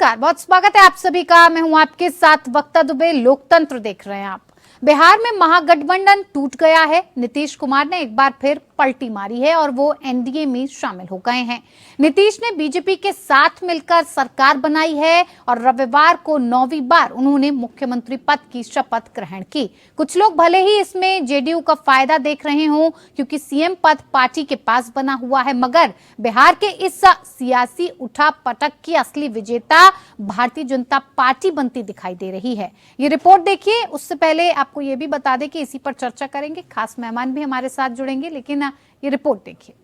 नमस्कार, बहुत स्वागत है आप सभी का। मैं हूं आपके साथ वक्ता दुबे। लोकतंत्र देख रहे हैं आप। बिहार में महागठबंधन टूट गया है। नीतीश कुमार ने एक बार फिर पलटी मारी है और वो एनडीए में शामिल हो गए हैं। नीतीश ने बीजेपी के साथ मिलकर सरकार बनाई है और रविवार को 9वीं बार उन्होंने मुख्यमंत्री पद की शपथ ग्रहण की। कुछ लोग भले ही इसमें जेडीयू का फायदा देख रहे हों क्योंकि सीएम पद पार्टी के पास बना हुआ है, मगर बिहार के इस सियासी उठापटक की असली विजेता भारतीय जनता पार्टी बनती दिखाई दे रही है। ये रिपोर्ट देखिए। उससे पहले आपको ये भी बता दें कि इसी पर चर्चा करेंगे, खास मेहमान भी हमारे साथ जुड़ेंगे, लेकिन ये रिपोर्ट देखिए।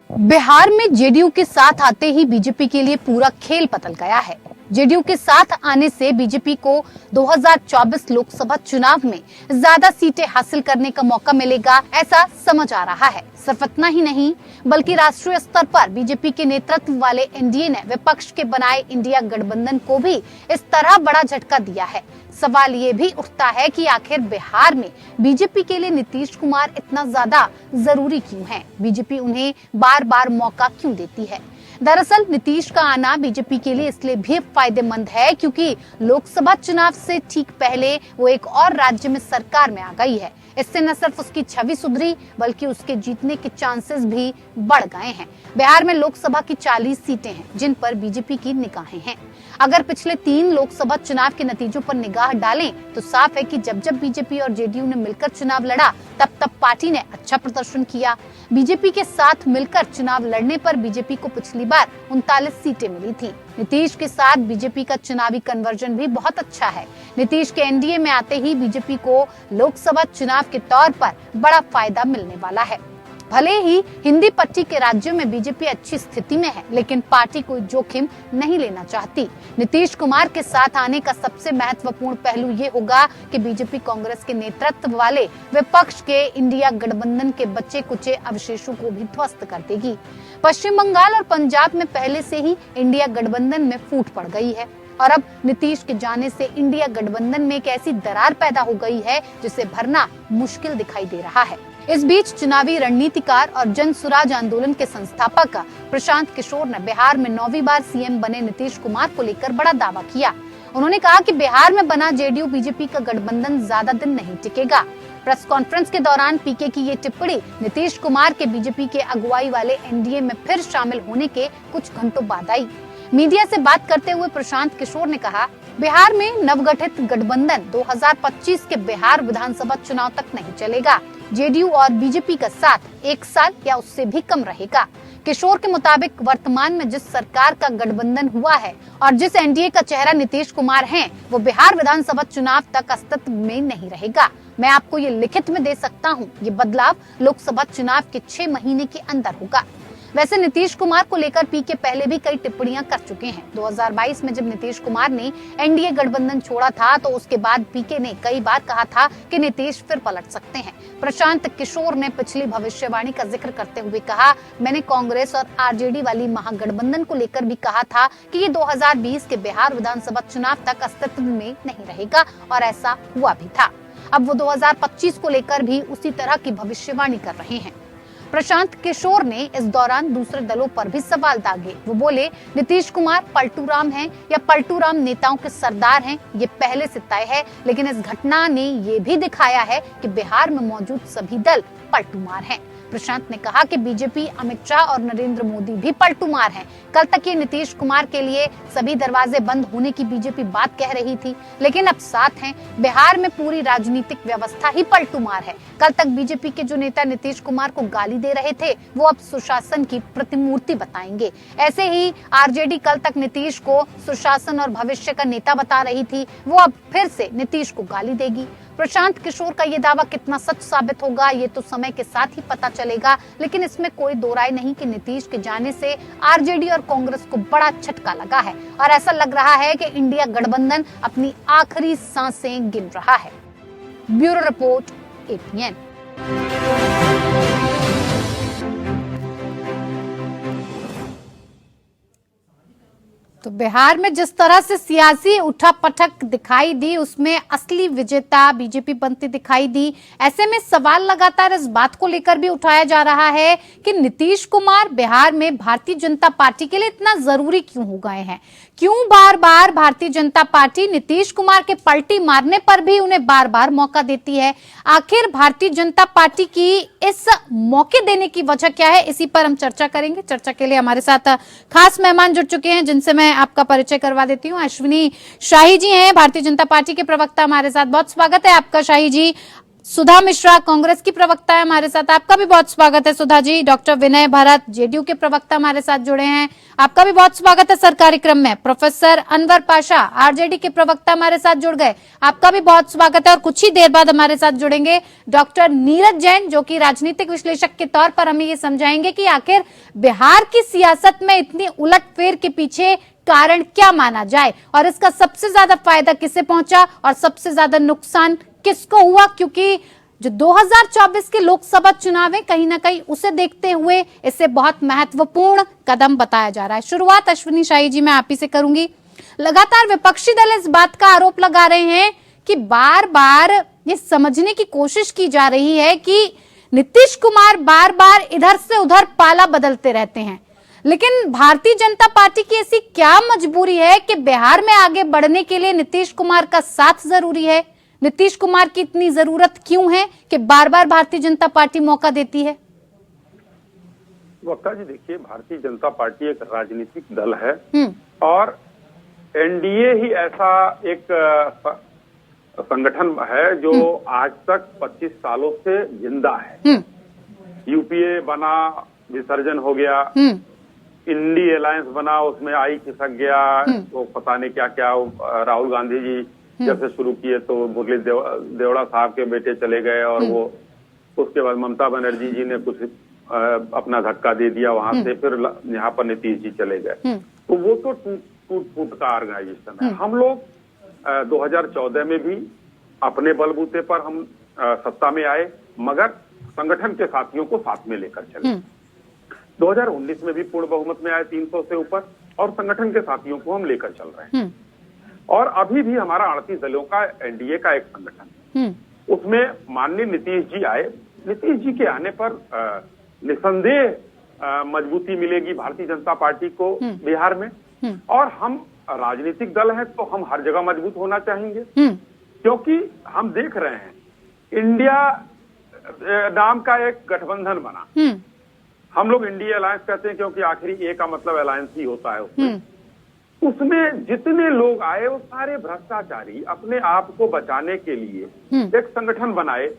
बिहार में जेडीयू के साथ आते ही बीजेपी के लिए पूरा खेल बदल गया है। जेडीयू के साथ आने से बीजेपी को 2024 लोकसभा चुनाव में ज्यादा सीटें हासिल करने का मौका मिलेगा, ऐसा समझ आ रहा है। सिर्फ इतना ही नहीं, बल्कि राष्ट्रीय स्तर पर बीजेपी के नेतृत्व वाले एनडीए ने विपक्ष के बनाए इंडिया गठबंधन को भी इस तरह बड़ा झटका दिया है। सवाल ये भी उठता है कि आखिर बिहार में बीजेपी के लिए नीतीश कुमार इतना ज्यादा जरूरी क्यों है? बीजेपी उन्हें बार बार मौका क्यों देती है? दरअसल नीतीश का आना बीजेपी के लिए इसलिए भी फायदेमंद है क्योंकि लोकसभा चुनाव से ठीक पहले वो एक और राज्य में सरकार में आ गई है। इससे न सिर्फ उसकी छवि सुधरी बल्कि उसके जीतने के चांसेस भी बढ़ गए हैं। बिहार में लोकसभा की 40 सीटें हैं जिन पर बीजेपी की निगाहें हैं। अगर पिछले 3 लोकसभा चुनाव के नतीजों पर निगाह डालें तो साफ है कि जब जब बीजेपी और जेडीयू ने मिलकर चुनाव लड़ा तब तब पार्टी ने अच्छा प्रदर्शन किया। बीजेपी के साथ मिलकर चुनाव लड़ने पर बीजेपी को पिछली बार 39 सीटें मिली थी। नीतीश के साथ बीजेपी का चुनावी कन्वर्जन भी बहुत अच्छा है। नीतीश के एनडीए में आते ही बीजेपी को लोकसभा चुनाव के तौर पर बड़ा फायदा मिलने वाला है। भले ही हिंदी पट्टी के राज्यों में बीजेपी अच्छी स्थिति में है, लेकिन पार्टी कोई जोखिम नहीं लेना चाहती। नीतीश कुमार के साथ आने का सबसे महत्वपूर्ण पहलू ये होगा कि बीजेपी कांग्रेस के नेतृत्व वाले विपक्ष के इंडिया गठबंधन के बचे कुचे अवशेषों को भी ध्वस्त कर देगी। पश्चिम बंगाल और पंजाब में पहले से ही इंडिया गठबंधन में फूट पड़ गई है और अब नीतीश के जाने से इंडिया गठबंधन में एक ऐसी दरार पैदा हो गई है जिसे भरना मुश्किल दिखाई दे रहा है। इस बीच चुनावी रणनीतिकार और जन सुराज आंदोलन के संस्थापक प्रशांत किशोर ने बिहार में 9वीं बार सीएम बने नीतीश कुमार को लेकर बड़ा दावा किया। उन्होंने कहा कि बिहार में बना जेडीयू बीजेपी का गठबंधन ज्यादा दिन नहीं टिकेगा। प्रेस कॉन्फ्रेंस के दौरान पीके की ये टिप्पणी नीतीश कुमार के बीजेपी के अगुवाई वाले एनडीए में फिर शामिल होने के कुछ घंटों बाद आई। मीडिया से बात करते हुए प्रशांत किशोर ने कहा, बिहार में नवगठित गठबंधन 2025 के बिहार विधानसभा चुनाव तक नहीं चलेगा। जेडीयू और बीजेपी का साथ 1 साल या उससे भी कम रहेगा। किशोर के मुताबिक वर्तमान में जिस सरकार का गठबंधन हुआ है और जिस एनडीए का चेहरा नीतीश कुमार हैं, वो बिहार विधानसभा चुनाव तक अस्तित्व में नहीं रहेगा। मैं आपको ये लिखित में दे सकता हूँ, ये बदलाव लोकसभा चुनाव के 6 महीने के अंदर होगा। वैसे नीतीश कुमार को लेकर पीके पहले भी कई टिप्पणियां कर चुके हैं। 2022 में जब नीतीश कुमार ने एनडीए गठबंधन छोड़ा था तो उसके बाद पीके ने कई बार कहा था कि नीतीश फिर पलट सकते हैं। प्रशांत किशोर ने पिछली भविष्यवाणी का जिक्र करते हुए कहा, मैंने कांग्रेस और आरजेडी वाली महागठबंधन को लेकर भी कहा था कि ये 2020 के बिहार विधानसभा चुनाव तक अस्तित्व में नहीं रहेगा और ऐसा हुआ भी था। अब वो 2025 को लेकर भी उसी तरह की भविष्यवाणी कर रहे हैं। प्रशांत किशोर ने इस दौरान दूसरे दलों पर भी सवाल दागे। वो बोले, नीतीश कुमार पलटू राम हैं या पलटू राम नेताओं के सरदार हैं, ये पहले से तय है, लेकिन इस घटना ने ये भी दिखाया है कि बिहार में मौजूद सभी दल पलटूमार हैं। प्रशांत ने कहा कि बीजेपी, अमित शाह और नरेंद्र मोदी भी पलटूमार हैं। कल तक ये नीतीश कुमार के लिए सभी दरवाजे बंद होने की बीजेपी बात कह रही थी, लेकिन अब साथ हैं। बिहार में पूरी राजनीतिक व्यवस्था ही पलटूमार है। कल तक बीजेपी के जो नेता नीतीश कुमार को गाली दे रहे थे, वो अब सुशासन की प्रतिमूर्ति बताएंगे। ऐसे ही आरजेडी कल तक नीतीश को सुशासन और भविष्य का नेता बता रही थी, वो अब फिर से नीतीश को गाली देगी। प्रशांत किशोर का ये दावा कितना सच साबित होगा, ये तो समय के साथ ही पता चलेगा, लेकिन इसमें कोई दो राय नहीं कि नीतीश के जाने से आरजेडी और कांग्रेस को बड़ा झटका लगा है और ऐसा लग रहा है कि इंडिया गठबंधन अपनी आखिरी सांसें गिन रहा है। Bureau report, APN. तो बिहार में जिस तरह से सियासी उठापटक दिखाई दी, उसमें असली विजेता बीजेपी बनती दिखाई दी। ऐसे में सवाल लगातार इस बात को लेकर भी उठाया जा रहा है कि नीतीश कुमार बिहार में भारतीय जनता पार्टी के लिए इतना जरूरी क्यों हो गए हैं। क्यों बार बार भारतीय जनता पार्टी नीतीश कुमार के पलटी मारने पर भी उन्हें बार बार मौका देती है। आखिर भारतीय जनता पार्टी की इस मौके देने की वजह क्या है, इसी पर हम चर्चा करेंगे। चर्चा के लिए हमारे साथ खास मेहमान जुड़ चुके हैं, जिनसे मैं आपका परिचय करवा देती हूँ। अश्विनी शाही जी हैं, भारतीय जनता पार्टी के प्रवक्ता, हमारे साथ। बहुत स्वागत है आपका शाही जी। सुधा मिश्रा, कांग्रेस की प्रवक्ता है, हमारे साथ। आपका भी बहुत स्वागत है सुधा जी। डॉक्टर विनय भरत, जेडीयू के प्रवक्ता, हमारे साथ जुड़े हैं। आपका भी बहुत स्वागत है सरकारी क्रम में। प्रोफेसर अनवर पाशा, आरजेडी के प्रवक्ता, हमारे साथ जुड़ गए। आपका भी बहुत स्वागत है। और कुछ ही देर बाद हमारे साथ जुड़ेंगे डॉक्टर नीरज जैन, जो कि राजनीतिक विश्लेषक के तौर पर हमें ये समझाएंगे कि आखिर बिहार की सियासत में इतनी उलटफेर के पीछे कारण क्या माना जाए और इसका सबसे ज्यादा फायदा किसे पहुंचा और सबसे ज्यादा नुकसान किसको हुआ। क्योंकि जो 2024 के लोकसभा चुनाव है, कहीं ना कहीं उसे देखते हुए इसे बहुत महत्वपूर्ण कदम बताया जा रहा है। शुरुआत अश्विनी शाही जी मैं आप ही से करूंगी। लगातार विपक्षी दल इस बात का आरोप लगा रहे हैं कि बार बार ये समझने की कोशिश की जा रही है कि नीतीश कुमार बार बार इधर से उधर पाला बदलते रहते हैं, लेकिन भारतीय जनता पार्टी की ऐसी क्या मजबूरी है कि बिहार में आगे बढ़ने के लिए नीतीश कुमार का साथ जरूरी है। नीतीश कुमार की इतनी जरूरत क्यों है कि बार बार भारतीय जनता पार्टी मौका देती है। वक्ता जी, देखिए, भारतीय जनता पार्टी एक राजनीतिक दल है और एनडीए ही ऐसा एक संगठन है जो आज तक 25 सालों से जिंदा है। यूपीए बना, विसर्जन हो गया, इंडी अलायंस बना, उसमें आई खिसक गया, वो पता नहीं क्या क्या। राहुल गांधी जी जब से शुरू किए तो मुरली देवड़ा साहब के बेटे चले गए और वो उसके बाद ममता बनर्जी जी ने कुछ अपना धक्का दे दिया वहां से, फिर यहाँ पर नीतीश जी चले गए। तो वो तो टूट फूट का ऑर्गेनाइजेशन है। हम लोग 2014 में भी अपने बलबूते पर हम सत्ता में आए, मगर संगठन के साथियों को साथ में लेकर चले। 2019 में भी पूर्ण बहुमत में आए 300 से ऊपर, और संगठन के साथियों को हम लेकर चल रहे हैं। और अभी भी हमारा 38 दलों का एनडीए का एक संगठन है, उसमें माननीय नीतीश जी आए। नीतीश जी के आने पर निसंदेह मजबूती मिलेगी भारतीय जनता पार्टी को बिहार में। और हम राजनीतिक दल हैं तो हम हर जगह मजबूत होना चाहेंगे, क्योंकि हम देख रहे हैं इंडिया नाम का एक गठबंधन बना। हम लोग इंडिया अलायंस कहते हैं क्योंकि आखिरी ए का मतलब अलायंस ही होता है। उसमें जितने लोग आए वो सारे भ्रष्टाचारी अपने आप को बचाने के लिए एक संगठन बनाए,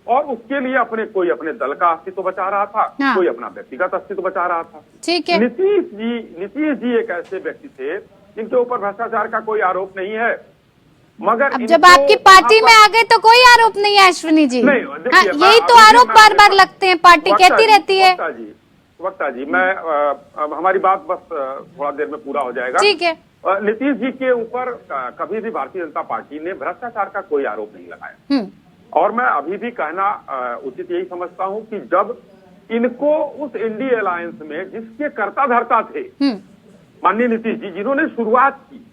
और उसके लिए कोई अपने दल का अस्तित्व बचा रहा था, कोई अपना व्यक्तिगत अस्तित्व बचा रहा था। ठीक है। नीतीश जी एक ऐसे व्यक्ति थे जिनके ऊपर भ्रष्टाचार का कोई आरोप नहीं है, मगर अब जब आपकी पार्टी में आ गए तो कोई आरोप नहीं है अश्विनी जी। नहीं, यही तो आरोप बार बार लगते हैं, पार्टी कहती रहती है। वक्ता जी, मैं हमारी बात बस थोड़ा देर में पूरा हो जाएगा। ठीक है। नीतीश जी के ऊपर कभी भी भारतीय जनता पार्टी ने भ्रष्टाचार का कोई आरोप नहीं लगाया, और मैं अभी भी कहना उचित यही समझता हूं कि जब इनको उस इंडिया अलायंस में जिसके कर्ता धर्ता थे माननीय नीतीश जी, जिन्होंने शुरुआत की,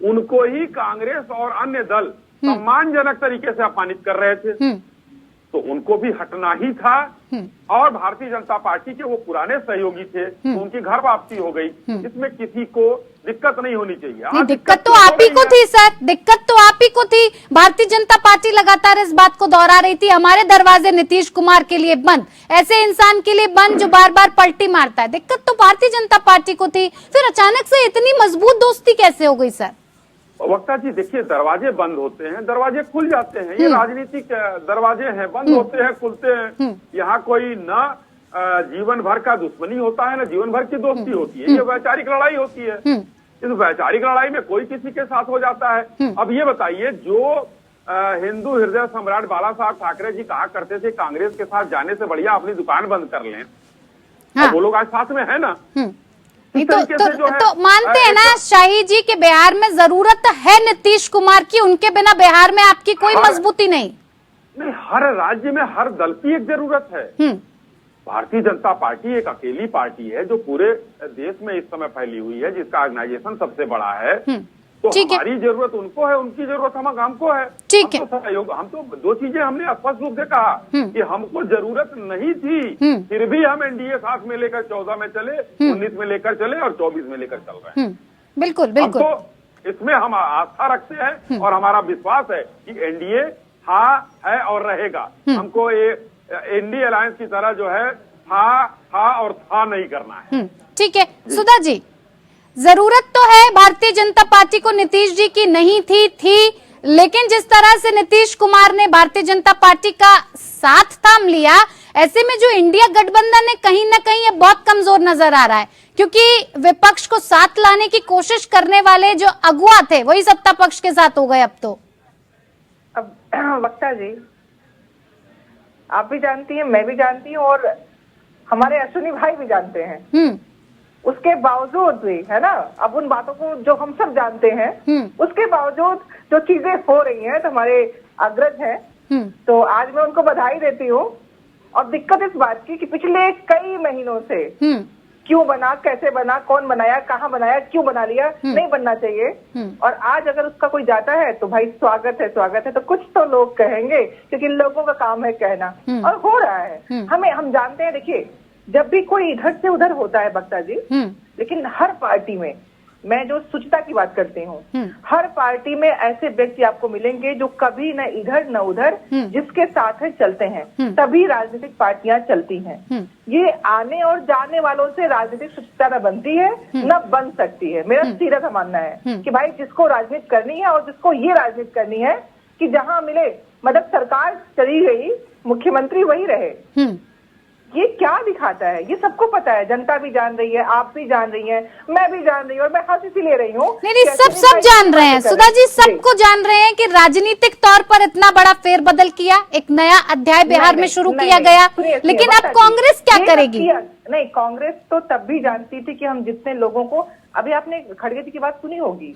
उनको ही कांग्रेस और अन्य दल सम्मानजनक तरीके से अपमानित कर रहे थे, तो उनको भी हटना ही था। और भारतीय जनता पार्टी के वो पुराने सहयोगी थे, तो उनकी घर वापसी हो गई। इसमें किसी को दिक्कत नहीं होनी चाहिए। नहीं, दिक्कत तो आप ही को थी सर, दिक्कत तो आप ही को थी। भारतीय जनता पार्टी लगातार इस बात को दोहरा रही थी, हमारे दरवाजे नीतीश कुमार के लिए बंद, ऐसे इंसान के लिए बंद जो बार बार पलटी मारता है। दिक्कत तो भारतीय जनता पार्टी को थी, फिर अचानक से इतनी मजबूत दोस्ती कैसे हो गई सर? वक्ता जी, देखिए, दरवाजे बंद होते हैं, दरवाजे खुल जाते हैं। ये राजनीतिक दरवाजे हैं, बंद होते हैं, खुलते हैं। यहाँ कोई न जीवन भर का दुश्मनी होता है, न जीवन भर की दोस्ती होती है। ये वैचारिक लड़ाई होती है। इस वैचारिक लड़ाई में कोई किसी के साथ हो जाता है। अब ये बताइए, जो हिंदू हृदय सम्राट बाला साहब ठाकरे जी कहा करते थे कांग्रेस के साथ जाने से बढ़िया अपनी दुकान बंद कर लें, वो लोग आज साथ में है ना। तो मानते हैं ना शाही जी के बिहार में जरूरत है नीतीश कुमार की, उनके बिना बिहार में आपकी कोई मजबूती नहीं। हर राज्य में हर दल की एक जरूरत है। भारतीय जनता पार्टी एक अकेली पार्टी है जो पूरे देश में इस समय फैली हुई है, जिसका ऑर्गेनाइजेशन सबसे बड़ा है। तो हमारी जरूरत उनको है, उनकी जरूरत हमको है। ठीक है, हम तो दो चीजें हमने स्पष्ट रूप से कहा कि हमको जरूरत नहीं थी, फिर भी हम एनडीए साथ में लेकर 14 में चले, 19 में लेकर चले और 24 में लेकर चल रहे हैं। बिल्कुल बिल्कुल, तो इसमें हम आस्था रखते हैं और हमारा विश्वास है कि एनडीए हाँ है और रहेगा। हमको ये इंडिया अलायंस की तरह जो है था और था नहीं करना है। ठीक है सुधा जी, जरूरत तो है भारतीय जनता पार्टी को नीतीश जी की नहीं थी, लेकिन जिस तरह से नीतीश कुमार ने भारतीय जनता पार्टी का साथ थाम लिया, ऐसे में जो इंडिया गठबंधन है कहीं ना कहीं ये बहुत कमजोर नजर आ रहा है, क्योंकि विपक्ष को साथ लाने की कोशिश करने वाले जो अगुआ थे वही सत्ता पक्ष के साथ हो गए। अब वक्ता जी, आप भी जानती हैं, मैं भी जानती हूँ और हमारे अश्विनी भाई भी जानते हैं। उसके बावजूद भी है ना, अब उन बातों को जो हम सब जानते हैं, उसके बावजूद जो चीजें हो रही हैं तो हमारे अग्रज हैं, तो आज मैं उनको बधाई देती हूँ। और दिक्कत इस बात की कि पिछले कई महीनों से क्यों बना, कैसे बना, कौन बनाया, कहाँ बनाया, क्यों बना लिया, नहीं बनना चाहिए। और आज अगर उसका कोई जाता है तो भाई स्वागत है, तो कुछ तो लोग कहेंगे, क्योंकि लोगों का काम है कहना, और हो रहा है। हम जानते हैं, देखिए जब भी कोई इधर से उधर होता है बक्ता जी, लेकिन हर पार्टी में, मैं जो शुचिता की बात करती हूँ, हर पार्टी में ऐसे व्यक्ति आपको मिलेंगे जो कभी न इधर न उधर, जिसके साथ है चलते हैं, तभी राजनीतिक पार्टियां चलती हैं। ये आने और जाने वालों से राजनीतिक शुचिता न बनती है, न बन सकती है। मेरा सीधा सा मानना है कि भाई जिसको राजनीति करनी है और जिसको ये राजनीति करनी है कि जहां मिले, मतलब सरकार चली गई, मुख्यमंत्री वही रहे, ये क्या दिखाता है? ये सबको पता है, जनता भी जान रही है, आप भी जान रही हैं, मैं भी जान रही हूँ, और मैं हंस इसी ले रही हूँ। नहीं, सब जान रहे हैं सुधा जी, सबको जान रहे हैं कि राजनीतिक तौर पर इतना बड़ा फेरबदल किया, एक नया अध्याय बिहार में शुरू किया गया, लेकिन अब कांग्रेस क्या करेगी? नहीं, कांग्रेस तो तब भी जानती थी कि हम जितने लोगों को, अभी आपने खड़गे जी की बात सुनी होगी,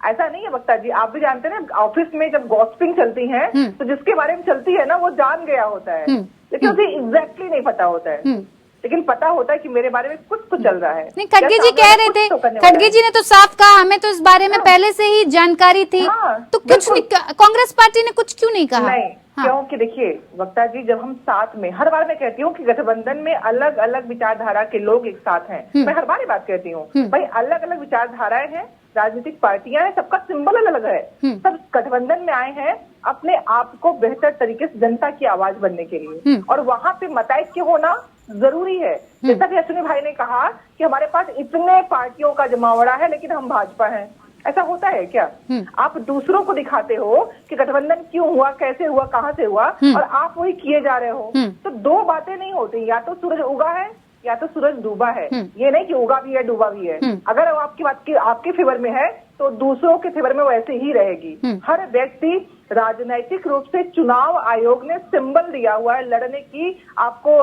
ऐसा नहीं है वक्ता जी, आप भी जानते हैं ना, ऑफिस में जब गॉसिपिंग चलती है तो जिसके बारे में चलती है ना वो जान गया होता है, लेकिन उसे एग्जैक्टली नहीं पता होता है, लेकिन पता होता है कि मेरे बारे में कुछ तो चल रहा है। नहीं, खड़गे जी कह रहे थे, खड़गे जी ने तो साफ कहा हमें तो इस बारे में पहले से ही जानकारी थी, तो कुछ नहीं, कांग्रेस पार्टी ने कुछ क्यों नहीं कहा? नहीं, क्योंकि देखिए वक्ता जी, जब हम साथ में, हर बार मैं कहती हूँ कि गठबंधन में अलग अलग विचारधारा के लोग एक साथ हैं, मैं हर बार ये बात कहती हूँ, भाई अलग अलग विचारधाराएं हैं, राजनीतिक पार्टियां हैं, सबका सिंबल अलग अलग है, सब गठबंधन में आए हैं अपने आप को बेहतर तरीके से जनता की आवाज बनने के लिए, और वहां पे मतैक्य होना जरूरी है। जैसा कि अश्विनी भाई ने कहा कि हमारे पास इतने पार्टियों का जमावड़ा है लेकिन हम भाजपा हैं, ऐसा होता है क्या? आप दूसरों को दिखाते हो कि गठबंधन क्यों हुआ, कैसे हुआ, कहाँ से हुआ, और आप वही किए जा रहे हो, तो दो बातें नहीं होती, या तो सूरज उगा है या तो सूरज डूबा है, ये नहीं कि उगा भी है डूबा भी है। अगर आपकी बात आपके फेवर में है तो दूसरों के फेवर में वैसे ही रहेगी। हर व्यक्ति, राजनैतिक रूप से चुनाव आयोग ने सिंबल दिया हुआ है लड़ने की, आपको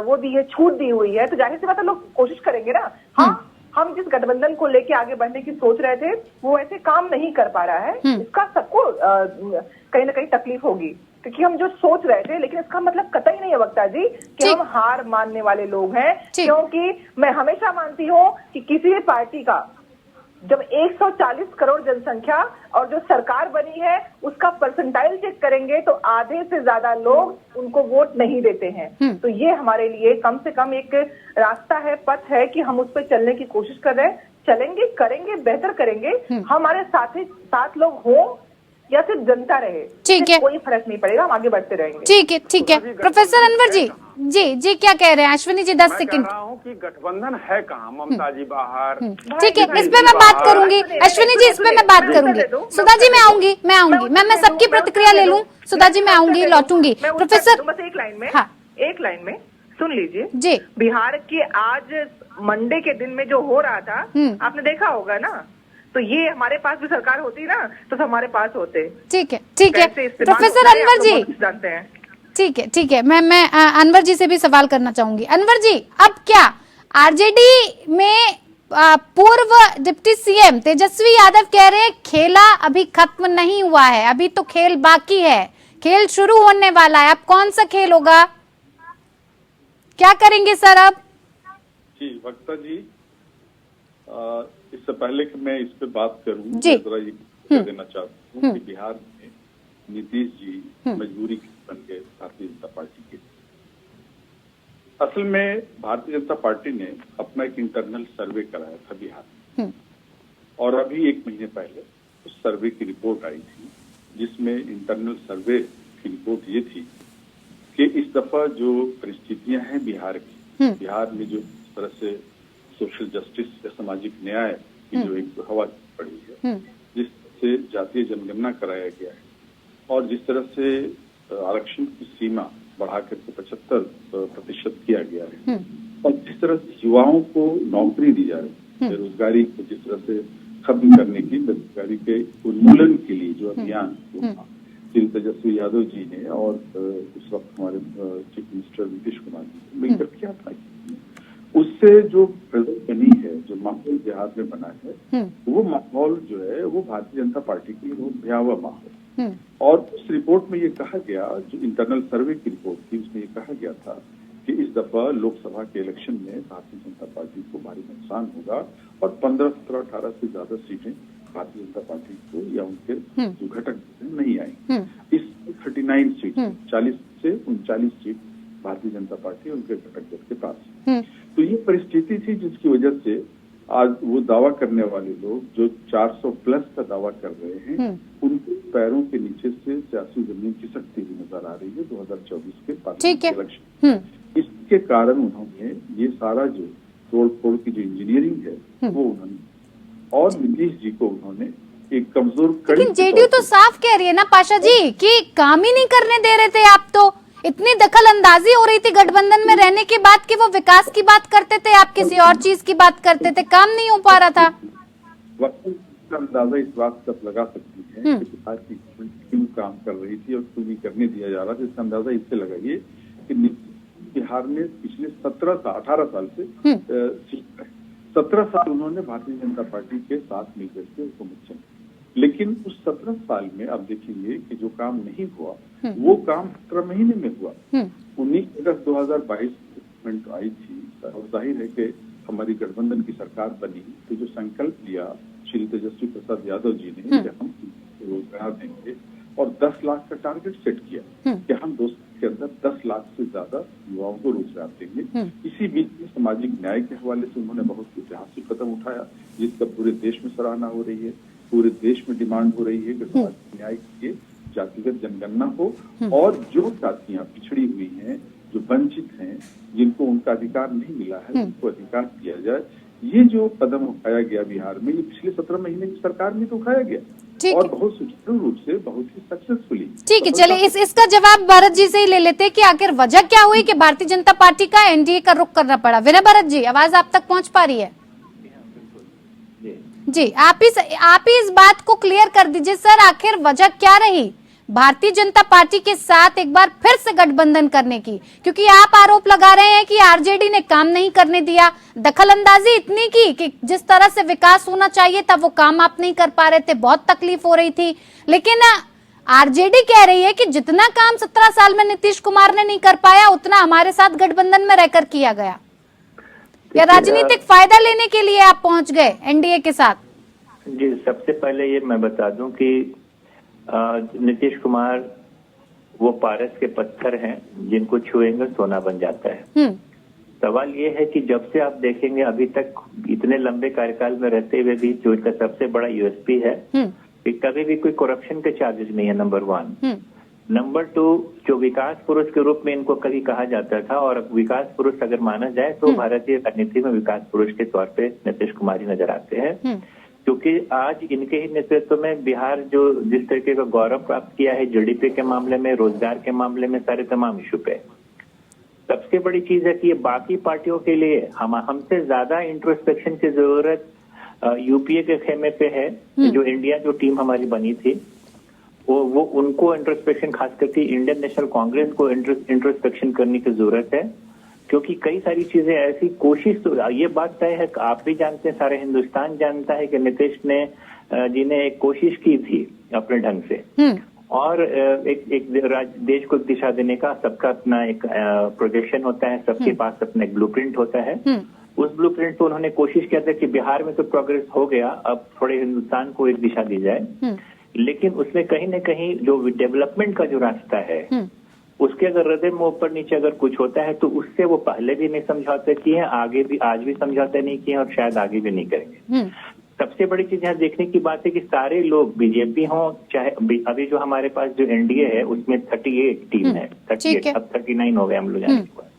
वो दी है, छूट दी हुई है, तो जाहिर सी बात है लोग कोशिश करेंगे ना। हाँ, हम जिस गठबंधन को लेके आगे बढ़ने की सोच रहे थे वो ऐसे काम नहीं कर पा रहा है, इसका सबको कहीं ना कहीं तकलीफ होगी, क्योंकि हम जो सोच रहे थे, लेकिन इसका मतलब कतई नहीं है वक्ता जी कि हम हार मानने वाले लोग हैं, क्योंकि मैं हमेशा मानती हूँ कि किसी भी पार्टी का जब 140 करोड़ जनसंख्या और जो सरकार बनी है उसका परसेंटाइल चेक करेंगे तो आधे से ज्यादा लोग उनको वोट नहीं देते हैं। तो ये हमारे लिए कम से कम एक रास्ता है, पथ है कि हम उस पर चलने की कोशिश कर रहे हैं, चलेंगे, करेंगे, बेहतर करेंगे, हमारे साथ लोग हों या सिर्फ जनता रहे, ठीक है, कोई फर्क नहीं पड़ेगा, हम आगे बढ़ते रहेंगे। ठीक है, ठीक है। प्रोफेसर अनवर जी, जी क्या कह रहे हैं? अश्विनी जी 10 सेकंड। मैं कह रहा हूं कि गठबंधन है कहाँ, ममता जी बाहर। ठीक है, इस पे मैं बात करूंगी, अश्विनी जी इस पे मैं बात करूंगी, सुधा जी मैं आऊंगी, मैं सबकी प्रतिक्रिया ले लूं, सुधा जी मैं आऊंगी, लौटूंगी। प्रोफेसर बस एक लाइन में, हाँ, एक लाइन में सुन लीजिए जी। बिहार के आज मंडे के दिन में जो हो रहा था आपने देखा होगा ना, तो ये हमारे पास भी सरकार होती ना तो हमारे पास होते। ठीक है, ठीक है। प्रोफेसर अनवर जी जानते हैं, ठीक है, मैं अनवर जी से भी सवाल करना चाहूंगी। अनवर जी, अब क्या आरजेडी में पूर्व डिप्टी सीएम तेजस्वी यादव कह रहे हैं खेला अभी खत्म नहीं हुआ है, अभी तो खेल बाकी है, खेल शुरू होने वाला है, अब कौन सा खेल होगा, क्या करेंगे सर अब? जी वक्ता जी, इससे पहले कि मैं इस पे बात करूं, जी। जरा ये कह देना चाहता हूं कि बिहार में नीतीश जी मजबूरी बन गए भारतीय जनता पार्टी के। असल में भारतीय जनता पार्टी ने अपना एक इंटरनल सर्वे कराया था बिहार में, और अभी 1 महीने पहले उस सर्वे की रिपोर्ट आई थी, जिसमें इंटरनल सर्वे की रिपोर्ट ये थी कि इस दफा जो परिस्थितियां हैं बिहार की, बिहार में जो इस तरह से सोशल जस्टिस या सामाजिक न्याय की जो एक हवा पड़ी है, जिससे जातीय जनगणना कराया गया है और जिस तरह से आरक्षण की सीमा बढ़ाकर के 75% किया गया है, और जिस तरह से युवाओं को नौकरी दी जा रही है, बेरोजगारी को जिस तरह से खत्म करने की, बेरोजगारी के उन्मूलन के लिए जो अभियान श्री तेजस्वी यादव जी ने और उस वक्त हमारे चीफ मिनिस्टर नीतीश कुमार जी ने मिलकर किया था, उससे जो प्रेजेंट बनी है, जो माहौल बिहार में बना है, वो माहौल जो है वो भारतीय जनता पार्टी के लिए बहुत भयावह माहौल। और उस रिपोर्ट में ये कहा गया, जो इंटरनल सर्वे की रिपोर्ट थी, उसमें ये कहा गया था कि इस दफा लोकसभा के इलेक्शन में भारतीय जनता पार्टी को भारी नुकसान होगा और 15, 17, 18 से ज्यादा सीटें भारतीय जनता पार्टी को या उनके जो घटक नहीं आई। इस 39 सीट, 40 से 39 सीट भारतीय जनता पार्टी और उनके घटक दल के पास। तो ये परिस्थिति थी जिसकी वजह से आज वो दावा करने वाले लोग जो 400 प्लस का दावा कर रहे हैं, उनके पैरों के नीचे से सियासी जमीन खिसकती हुई नजर आ रही है 2024 के पार्लियामेंट इलेक्शन। इसके कारण उन्होंने ये सारा जो तोड़ फोड़ की जो इंजीनियरिंग है वो उन्होंने, और नीतीश जी को उन्होंने एक कमजोर कड़ी। लेकिन जेडीयू तो साफ कह रही है ना पाशा जी कि काम ही नहीं करने दे रहे थे आप, तो इतनी दखल अंदाजी हो रही थी गठबंधन में रहने के बाद कि वो विकास की बात करते थे, आप किसी और चीज की बात करते थे, काम नहीं हो पा रहा था। वक्त का अंदाजा इस बात का लगा सकती है कि बिहार की क्यों काम कर रही थी और क्यों नहीं करने दिया जा रहा था। इसका अंदाजा इससे लगाइए कि बिहार में पिछले 18 साल से 17 साल उन्होंने भारतीय जनता पार्टी के साथ मिलकर के हुकूमत चलाई, लेकिन उस 17 साल में आप देखेंगे कि जो काम नहीं हुआ वो काम 17 महीने में हुआ। 19 अगस्त 2022 गवर्नमेंट आई थी और जाहिर है कि हमारी गठबंधन की सरकार बनी, तो जो संकल्प लिया श्री तेजस्वी प्रसाद यादव जी ने कि हम रोजगार देंगे और 10 लाख का टारगेट सेट किया कि हम 2 साल के अंदर 10 लाख से ज्यादा युवाओं को रोजगार देंगे। इसी बीच सामाजिक न्याय के हवाले से उन्होंने बहुत ऐतिहासिक कदम उठाया, जिसका पूरे देश में सराहना हो रही है, पूरे देश में डिमांड हो रही है कि सामाजिक न्याय के जातिगत जनगणना हो और जो जातियां पिछड़ी हुई हैं, जो वंचित हैं, जिनको उनका अधिकार नहीं मिला है, उनको अधिकार दिया जाए। ये जो कदम उठाया गया बिहार में, ये पिछले 17 महीने की सरकार में तो उठाया गया और बहुत सुचारू रूप से, बहुत ही सक्सेसफुली। ठीक है, चलिए इसका जवाब भरत जी से ही ले लेते हैं कि आखिर वजह क्या हुई कि भारतीय जनता पार्टी का एनडीए का रुख करना पड़ा। विनय भरत जी, आवाज आप तक पहुंच पा रही है? जी, आप ही इस बात को क्लियर कर दीजिए सर, आखिर वजह क्या रही भारतीय जनता पार्टी के साथ एक बार फिर से गठबंधन करने की? क्योंकि आप आरोप लगा रहे हैं कि आरजेडी ने काम नहीं करने दिया, दखल अंदाजी इतनी की कि जिस तरह से विकास होना चाहिए था वो काम आप नहीं कर पा रहे थे, बहुत तकलीफ हो रही थी। लेकिन आरजेडी कह रही है कि जितना काम 17 साल में नीतीश कुमार ने नहीं कर पाया, उतना हमारे साथ गठबंधन में रहकर किया गया। या राजनीतिक फायदा लेने के लिए आप पहुंच गए एनडीए के साथ? जी, सबसे पहले ये मैं बता दूं कि नीतीश कुमार वो पारस के पत्थर हैं जिनको छुएंगे सोना बन जाता है। सवाल ये है कि जब से आप देखेंगे अभी तक इतने लंबे कार्यकाल में रहते हुए भी जो इनका सबसे बड़ा यूएसपी है कि कभी भी कोई करप्शन के चार्जेस नहीं है, नंबर 1। नंबर 2, जो विकास पुरुष के रूप में इनको कभी कहा जाता था, और विकास पुरुष अगर माना जाए तो भारतीय राजनीति में विकास पुरुष के तौर पे नीतीश कुमार ही नजर आते हैं, क्योंकि आज इनके ही नेतृत्व में बिहार जो जिस तरीके का गौरव प्राप्त किया है जीडीपी के मामले में, रोजगार के मामले में, सारे तमाम इशू पे। सबसे बड़ी चीज है कि ये बाकी पार्टियों के लिए हमसे ज्यादा इंट्रोस्पेक्शन की जरूरत यूपीए के खेमे पे है। जो इंडिया जो टीम हमारी बनी थी वो उनको इंट्रोस्पेक्शन, खास करके इंडियन नेशनल कांग्रेस को इंट्रोस्पेक्शन करने की जरूरत है, क्योंकि कई सारी चीजें ऐसी कोशिश, तो ये बात तय है, आप भी जानते हैं, सारे हिंदुस्तान जानता है कि नीतीश जी ने एक कोशिश की थी अपने ढंग से, और एक देश को दिशा देने का सबका अपना एक प्रोजेक्शन होता है, सबके पास अपना एक ब्लूप्रिंट होता है। उस ब्लूप्रिंट पे उन्होंने कोशिश किया था कि बिहार में तो प्रोग्रेस हो गया, अब थोड़े हिंदुस्तान को एक दिशा दी जाए, लेकिन उसमें कहीं न कहीं जो डेवलपमेंट का जो रास्ता है उसके अगर हृदय में ऊपर नीचे अगर कुछ होता है तो उससे वो पहले भी नहीं समझौते किए हैं, आगे भी आज भी समझौते नहीं किए और शायद आगे भी नहीं करेंगे। सबसे बड़ी चीज यहाँ देखने की बात है कि सारे लोग बीजेपी हो चाहे अभी जो हमारे पास जो एनडीए है उसमें 38 टीम है, 38 अब 39 हो गए हम लोग जाने के बाद,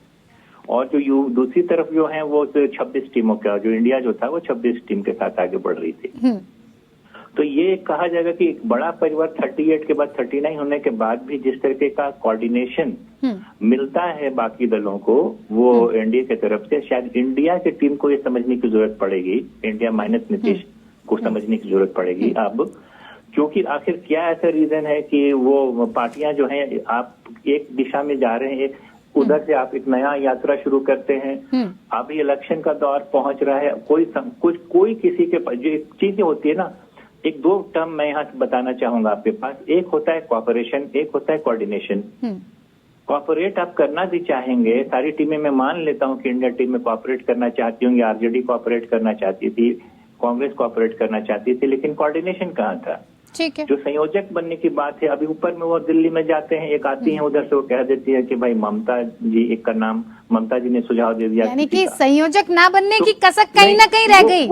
और जो दूसरी तरफ जो है वो 26 टीमों का, जो इंडिया जो था वो 26 टीम के साथ आगे बढ़ रही थी। तो ये कहा जाएगा कि एक बड़ा परिवार 38 के बाद 39 होने के बाद भी जिस तरीके का कोऑर्डिनेशन मिलता है बाकी दलों को वो एनडीए की तरफ से, शायद इंडिया की टीम को ये समझने की जरूरत पड़ेगी, इंडिया माइनस नीतीश को समझने की जरूरत पड़ेगी अब, क्योंकि आखिर क्या ऐसा रीजन है कि वो पार्टियां जो हैं, आप एक दिशा में जा रहे हैं, उधर से आप एक नया यात्रा शुरू करते हैं, अभी इलेक्शन का दौर पहुंच रहा है, कोई किसी के पास जो चीजें होती है ना, एक दो टर्म मैं यहाँ बताना चाहूंगा आपके पास, एक होता है कॉपरेशन, एक होता है कोऑर्डिनेशन। कॉपरेट आप करना भी चाहेंगे, सारी टीमें मैं मान लेता हूँ कि इंडिया टीम में कॉपरेट करना चाहती होंगी, आरजेडी कॉपरेट करना चाहती थी, कांग्रेस कॉपरेट करना चाहती थी, लेकिन कोऑर्डिनेशन कहाँ था? ठीक है। जो संयोजक बनने की बात है, अभी ऊपर में वो दिल्ली में जाते हैं, एक आती हैं उधर से वो कह देती है कि भाई ममता जी, एक का नाम ममता जी ने सुझाव दे दिया, यानी कि संयोजक ना बनने की कसक कहीं ना कहीं रह गई।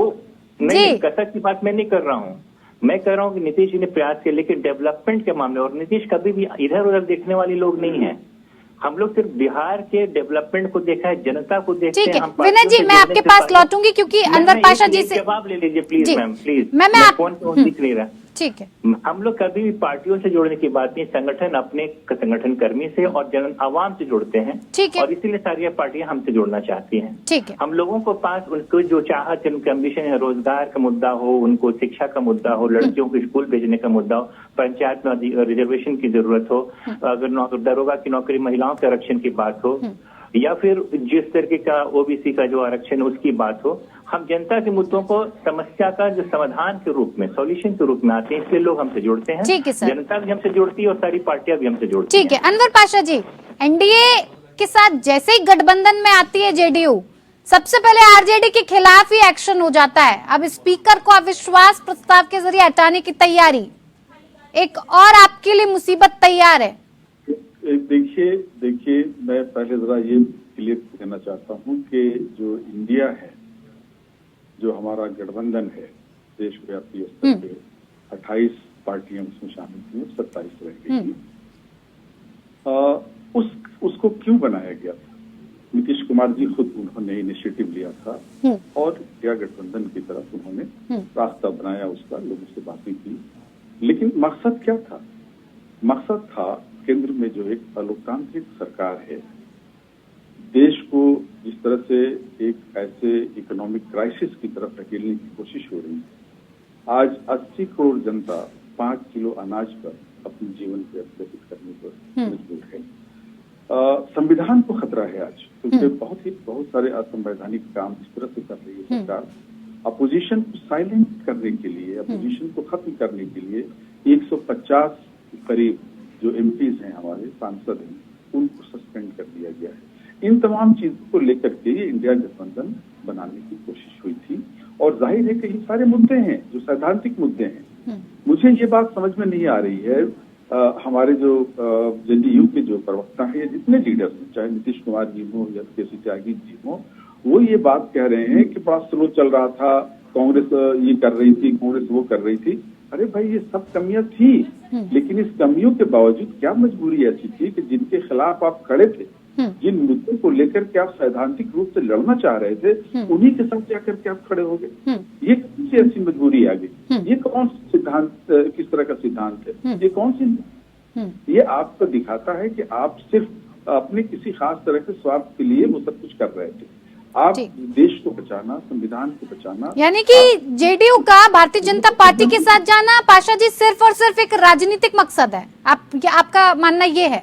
नहीं, कसक की बात मैं नहीं कर रहा हूँ, मैं कह रहा हूँ कि नीतीश जी ने प्रयास किया, लेकिन डेवलपमेंट के मामले, और नीतीश कभी भी इधर उधर देखने वाले लोग नहीं है, हम लोग सिर्फ बिहार के डेवलपमेंट को देखा है, जनता को देखते हैं। ठीक है विनय जी, मैं आपके पास लौटूंगी क्योंकि अनवर पाशा जी से जवाब ले लीजिए प्लीज मैम, प्लीज। मैं फोन पे दिख नहीं रहा। ठीक है। हम लोग कभी भी पार्टियों से जोड़ने की बात नहीं, संगठन अपने संगठन कर्मी से और जन आवाम से जुड़ते हैं, ठीक है, और इसीलिए सारी पार्टियां हमसे जुड़ना चाहती हैं। ठीक है। हम लोगों को पास उनको जो चाहत है, उनके एम्बिशन है, रोजगार का मुद्दा हो, उनको शिक्षा का मुद्दा हो, लड़कियों को स्कूल भेजने का मुद्दा हो, पंचायत में रिजर्वेशन की जरूरत हो, अगर दरोगा की नौकरी, महिलाओं के आरक्षण की बात हो, या फिर जिस तरीके का ओबीसी का जो आरक्षण उसकी बात हो, हम जनता के मुद्दों को समस्या का जो समाधान के रूप में, सॉल्यूशन के रूप में आते हैं, इसलिए लोग हमसे जुड़ते हैं। ठीक है सर। जनता भी हमसे जुड़ती है और सारी पार्टियां भी हमसे जुड़ती हैं। ठीक है। अनवर पाशा जी, एनडीए के साथ जैसे ही गठबंधन में आती है जेडीयू, सबसे पहले आरजेडी के खिलाफ ही एक्शन हो जाता है। अब स्पीकर को अविश्वास प्रस्ताव के जरिए हटाने की तैयारी, एक और आपके लिए मुसीबत तैयार है। देखिए मैं पहले जरा ये क्लियर करना चाहता हूँ कि जो इंडिया है, जो हमारा गठबंधन है, देशव्यापी स्तर पे 28 पार्टियां उसमें शामिल थी, 27 रह गई। उसको क्यों बनाया गया था? नीतीश कुमार जी खुद उन्होंने इनिशिएटिव लिया था और इंडिया गठबंधन की तरफ उन्होंने रास्ता बनाया, उसका लोगों से बातें की, लेकिन मकसद क्या था? मकसद था केंद्र में जो एक लोकतांत्रिक सरकार है, देश को जिस तरह से एक ऐसे इकोनॉमिक क्राइसिस की तरफ धकेलने की कोशिश हो रही है। आज 80 करोड़ जनता 5 किलो अनाज पर अपने जीवन को व्यतीत करने पर मजबूर है। संविधान को खतरा है आज, क्योंकि बहुत सारे असंवैधानिक काम इस तरह से कर रही है सरकार। अपोजिशन को साइलेंट करने के लिए, अपोजिशन को खत्म करने के लिए 150 करीब जो एमपीज हैं, हमारे सांसद हैं, उनको सस्पेंड कर दिया गया है। इन तमाम चीजों को लेकर के ये इंडिया गठबंधन बनाने की कोशिश हुई थी, और जाहिर है कि ये सारे मुद्दे हैं जो सैद्धांतिक मुद्दे हैं। मुझे ये बात समझ में नहीं आ रही है, हमारे जो जेडीयू के जो प्रवक्ता हैं, जितने लीडर्स हैं, चाहे नीतीश कुमार जी हो या केसी त्यागी जी हो, वो ये बात कह रहे हैं कि बड़ा स्लो चल रहा था, कांग्रेस ये कर रही थी, कांग्रेस वो कर रही थी। अरे भाई, ये सब कमियां थी, लेकिन इस कमियों के बावजूद क्या मजबूरी ऐसी थी कि जिनके खिलाफ आप खड़े थे, जिन मुद्दों को लेकर के आप सैद्धांतिक रूप से लड़ना चाह रहे थे, उन्हीं के साथ जाकर के आप खड़े हो गए। ये कौन सी ऐसी मजबूरी आ गई? ये कौन सिद्धांत, किस तरह का सिद्धांत है? ये कौन सी, ये आपको दिखाता है कि आप सिर्फ अपने किसी खास तरह के स्वार्थ के लिए वो सब कुछ कर रहे थे। आप देश को बचाना, संविधान को बचाना, यानी कि जेडीयू का भारतीय जनता पार्टी के साथ जाना, पाशा जी, सिर्फ और सिर्फ एक राजनीतिक मकसद है। आपका मानना ये है?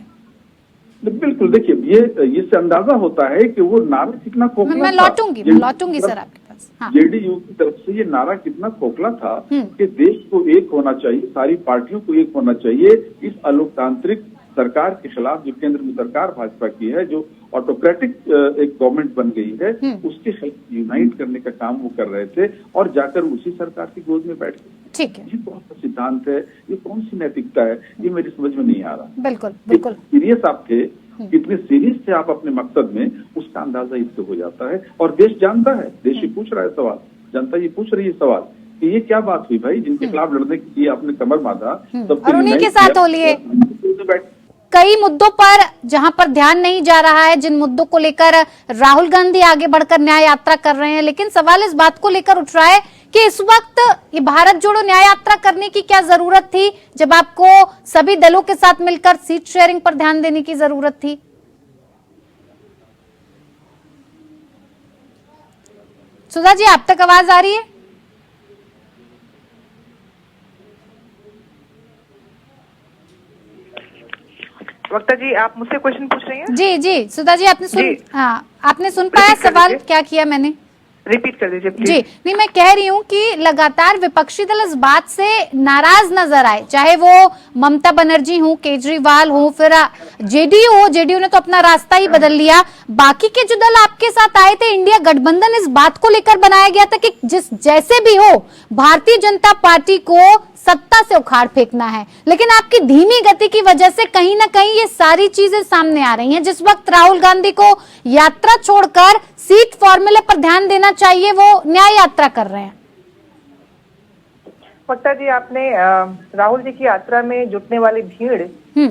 बिल्कुल। देखिए, ये इससे अंदाजा होता है कि वो नारा कितना खोखला था। मैं लौटूंगी सर आपके पास। पास। हाँ। जेडीयू की तरफ से ये नारा कितना खोखला था कि देश को एक होना चाहिए, सारी पार्टियों को एक होना चाहिए इस अलोकतांत्रिक सरकार के खिलाफ, जो केंद्र में सरकार भाजपा की है, जो ऑटोक्रेटिक एक गवर्नमेंट बन गई है, उसके खिलाफ यूनाइट करने का काम वो कर रहे थे और जाकर उसी सरकार की गोद में बैठ गए। ठीक है, ये कौन सा सिद्धांत है, ये कौन सी नैतिकता है, ये मेरी समझ में नहीं आ रहा। बिल्कुल बिल्कुल सीरियस आप थे, कितने सीरियस थे आप अपने मकसद में, उसका अंदाजा इससे हो जाता है। और देश जानता है, देश ये पूछ रहा है सवाल, जनता ये पूछ रही है सवाल कि ये क्या बात हुई भाई, जिनके खिलाफ लड़ने के लिए आपने कमर बांधा, और उन्हीं के साथ हो लिए। कई मुद्दों पर जहां पर ध्यान नहीं जा रहा है, जिन मुद्दों को लेकर राहुल गांधी आगे बढ़कर न्याय यात्रा कर रहे हैं, लेकिन सवाल इस बात को लेकर उठ रहा है कि इस वक्त ये भारत जोड़ो न्याय यात्रा करने की क्या जरूरत थी, जब आपको सभी दलों के साथ मिलकर सीट शेयरिंग पर ध्यान देने की जरूरत थी। सुधा जी, आप तक आवाज आ रही है? वक्ता जी, आप मुझसे क्वेश्चन पूछ रही हैं? जी जी सुधा जी, आपने सुन पाया सवाल क्या किया मैंने? रिपीट कर दीजिए प्लीज। जी नहीं, मैं कह रही हूँ कि लगातार विपक्षी दल इस बात से नाराज नजर आए, चाहे वो ममता बनर्जी हो, केजरीवाल हो, फिर जेडीयू हो। जेडीयू ने तो अपना रास्ता ही बदल लिया। बाकी के जो दल आपके साथ आए थे, इंडिया गठबंधन, इस बात को लेकर बनाया गया था कि जिस जैसे भी हो भारतीय जनता पार्टी को सत्ता से उखाड़ फेंकना है। लेकिन आपकी धीमी गति की वजह से कहीं ना कहीं ये सारी चीजें सामने आ रही हैं। जिस वक्त राहुल गांधी को यात्रा छोड़कर सीट फॉर्मूले पर ध्यान देना चाहिए, वो न्याय यात्रा कर रहे हैं। वक्ता जी, आपने राहुल जी की यात्रा में जुटने वाली भीड़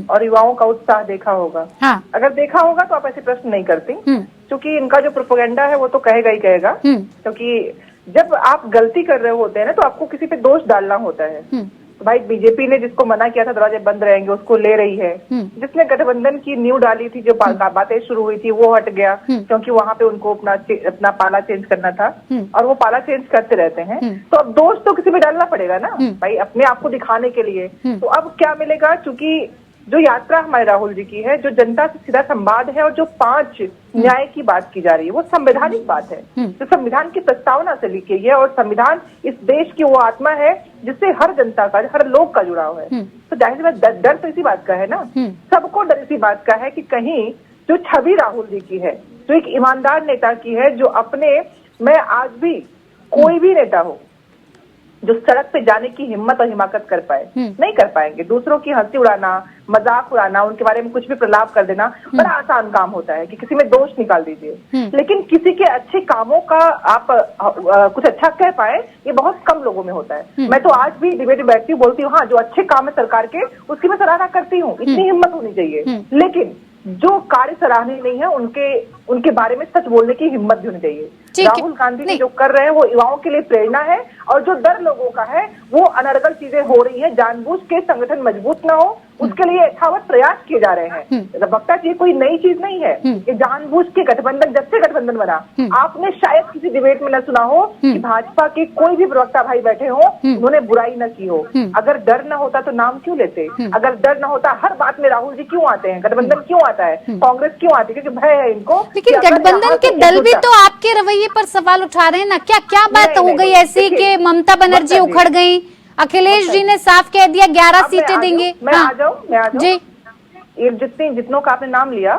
और युवाओं का उत्साह देखा होगा। हाँ। अगर देखा होगा तो आप ऐसे प्रश्न नहीं करती, क्योंकि इनका जो प्रोपेगेंडा है वो तो कहेगा ही कहेगा। क्योंकि जब आप गलती कर रहे होते हैं ना, तो आपको किसी पे दोष डालना होता है। तो भाई, बीजेपी ने जिसको मना किया था दरवाजे बंद रहेंगे, उसको ले रही है। जिसने गठबंधन की नींव डाली थी, जो बातें शुरू हुई थी, वो हट गया, क्योंकि वहां पे उनको अपना पाला चेंज करना था, और वो पाला चेंज करते रहते हैं। तो अब दोष तो किसी पे डालना पड़ेगा ना भाई, अपने आप को दिखाने के लिए। तो अब क्या मिलेगा, चूंकि जो यात्रा हमारे राहुल जी की है, जो जनता से सीधा संवाद है, और जो 5 न्याय की बात की जा रही है, वो संवैधानिक बात है, जो संविधान की प्रस्तावना से लिखी गई है। और संविधान इस देश की वो आत्मा है जिससे हर जनता का, हर लोग का जुड़ाव है। तो जाहिर सी बात, डर तो इसी बात का है ना, सबको डर इसी बात का है कि कहीं जो छवि राहुल जी की है, जो एक ईमानदार नेता की है, जो अपने में आज भी कोई भी नेता हो जो सड़क पे जाने की हिम्मत और हिमाकत कर पाए, नहीं कर पाएंगे। दूसरों की हंसी उड़ाना, मजाक उड़ाना, उनके बारे में कुछ भी प्रलाप कर देना बड़ा आसान काम होता है कि किसी में दोष निकाल दीजिए। लेकिन किसी के अच्छे कामों का आप कुछ अच्छा कह पाए, ये बहुत कम लोगों में होता है। मैं तो आज भी डिबेट में बैठती हूँ, बोलती हूँ हाँ, जो अच्छे काम है सरकार के, उसकी मैं सराहना करती हूँ, इतनी हिम्मत होनी चाहिए। लेकिन जो कार्य सराहनीय नहीं है, उनके बारे में सच बोलने की हिम्मत भी होनी चाहिए। राहुल गांधी जी जो कर रहे हैं वो युवाओं के लिए प्रेरणा है, और जो डर लोगों का है वो अनर्गल चीजें हो रही है, जानबूझ के संगठन मजबूत ना हो उसके लिए यथावत प्रयास किए जा रहे हैं। वक्ता जी, कोई नई चीज नहीं है ये जानबूझ के गठबंधन, जब से गठबंधन बना, आपने शायद किसी डिबेट में न सुना हो कि भाजपा के कोई भी प्रवक्ता भाई बैठे हो, उन्होंने बुराई न की हो। अगर डर न होता तो नाम क्यों लेते? अगर डर न होता, हर बात में राहुल जी क्यों आते हैं, गठबंधन क्यों आता है, कांग्रेस क्यों आती है? क्योंकि भय है इनको। लेकिन गठबंधन के दल भी तो आपके रवैये पर सवाल उठा रहे हैं ना। क्या बात हो गई ऐसी कि ममता बनर्जी उखड़ गई? अखिलेश जी ने साफ कह दिया 11 सीटें देंगे। मैं आ जाऊं जी। ये जितनों का आपने नाम लिया,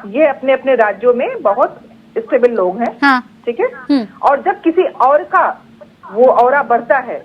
ये अपने अपने राज्यों में बहुत स्टेबल लोग हैं। हाँ। ठीक है। और जब किसी और का वो औरा बढ़ता है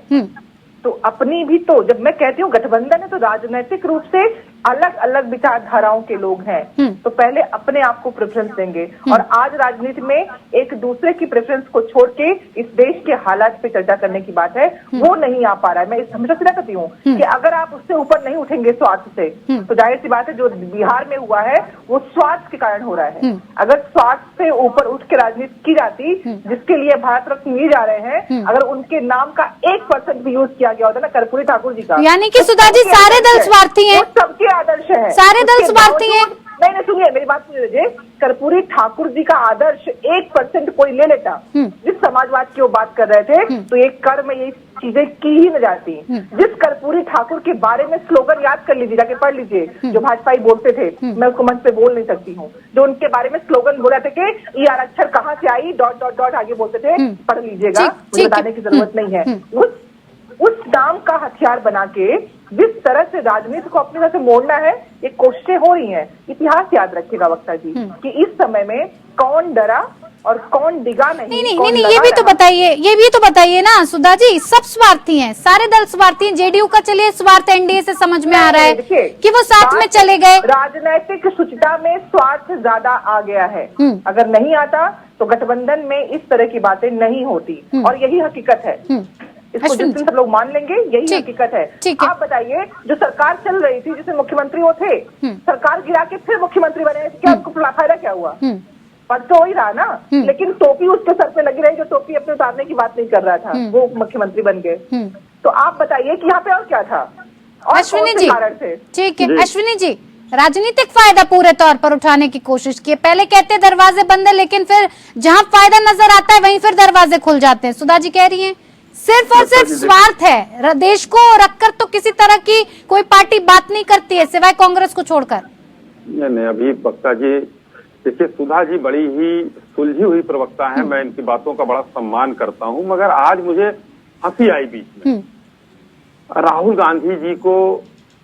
तो अपनी भी, तो जब मैं कहती हूँ गठबंधन है तो राजनीतिक रूप से अलग अलग विचारधाराओं के लोग हैं, तो पहले अपने आप को प्रेफरेंस देंगे। और आज राजनीति में एक दूसरे की प्रेफरेंस को छोड़ के इस देश के हालात पे चर्चा करने की बात है, वो नहीं आ पा रहा है। मैं हमेशा सीधा कहती हूँ कि अगर आप उससे ऊपर नहीं उठेंगे स्वार्थ से, तो जाहिर सी बात है जो बिहार में हुआ है वो स्वार्थ के कारण हो रहा है। अगर स्वार्थ से ऊपर उठ के राजनीति की जाती, जिसके लिए भारत रत्न लिए जा रहे हैं, अगर उनके नाम का 1% भी यूज किया गया होता ना, कर्पूरी ठाकुर जी का, यानी कि सुधा जी सारे दल स्वार्थी हैं, सबके आदर्श है, सारे दल स्वार्थी हैं। नहीं सुनिए मेरी बात सुन लीजिए। कर्पूरी ठाकुर जी का आदर्श 1% कोई ले लेता, जिस समाजवाद की वो बात कर रहे थे, तो ये कर में ये चीजें की ही न जाती। जिस कर्पूरी ठाकुर के बारे में स्लोगन याद कर लीजिए, जाके पढ़ लीजिए, जो भाजपाई बोलते थे, मैं उसको मंच पे बोल नहीं सकती हूँ, जो उनके बारे में स्लोगन बोला थे कि ये अक्षर कहाँ से आई, डॉट डॉट डॉट आगे बोलते थे, पढ़ लीजिएगा, मुझे बताने की जरूरत नहीं है। उस नाम का हथियार बना के जिस तरह से राजनीति को अपनी तरह से मोड़ना है, ये कोशिशें हो रही हैं। इतिहास याद रखिएगा वक्ता जी कि इस समय में कौन डरा और कौन डिगा नहीं। नहीं, ये भी तो बताइए ना सुधा जी, सब स्वार्थी हैं, सारे दल स्वार्थी हैं। जेडीयू का चलिए स्वार्थ एनडीए से समझ में आ रहा है कि वो साथ में चले गए। राजनैतिक शुचिता में स्वार्थ ज्यादा आ गया है। अगर नहीं आता तो गठबंधन में इस तरह की बातें नहीं होती, और यही हकीकत है। इसको जिस दिन सब लोग मान लेंगे, यही हकीकत है। आप बताइए, जो सरकार चल रही थी जिसमें मुख्यमंत्री वो थे, सरकार गिरा के फिर मुख्यमंत्री बने, क्या उनको फायदा क्या हुआ? पर तो हो ही रहा ना। लेकिन टोपी उसके सर पे लगी रही, जो टोपी अपने उतारने की बात नहीं कर रहा था, वो मुख्यमंत्री बन गए। तो आप बताइए कि यहाँ पे और क्या था, और अश्विनी जी कारण थे? ठीक है अश्विनी जी, राजनीतिक फायदा पूरे तौर पर उठाने की कोशिश की। पहले कहते दरवाजे बंद है, लेकिन फिर जहाँ फायदा नजर आता है वहीं फिर दरवाजे खुल जाते हैं। सुधा जी कह रही हैं सिर्फ और सिर्फ स्वार्थ है, देश को रखकर तो किसी तरह की कोई पार्टी बात नहीं करती है सिवाय कांग्रेस को छोड़कर। नहीं, अभी वक्ता जी देखिए, सुधा जी बड़ी ही सुलझी हुई प्रवक्ता है, मैं इनकी बातों का बड़ा सम्मान करता हूं, मगर आज मुझे हंसी आई बीच में। राहुल गांधी जी को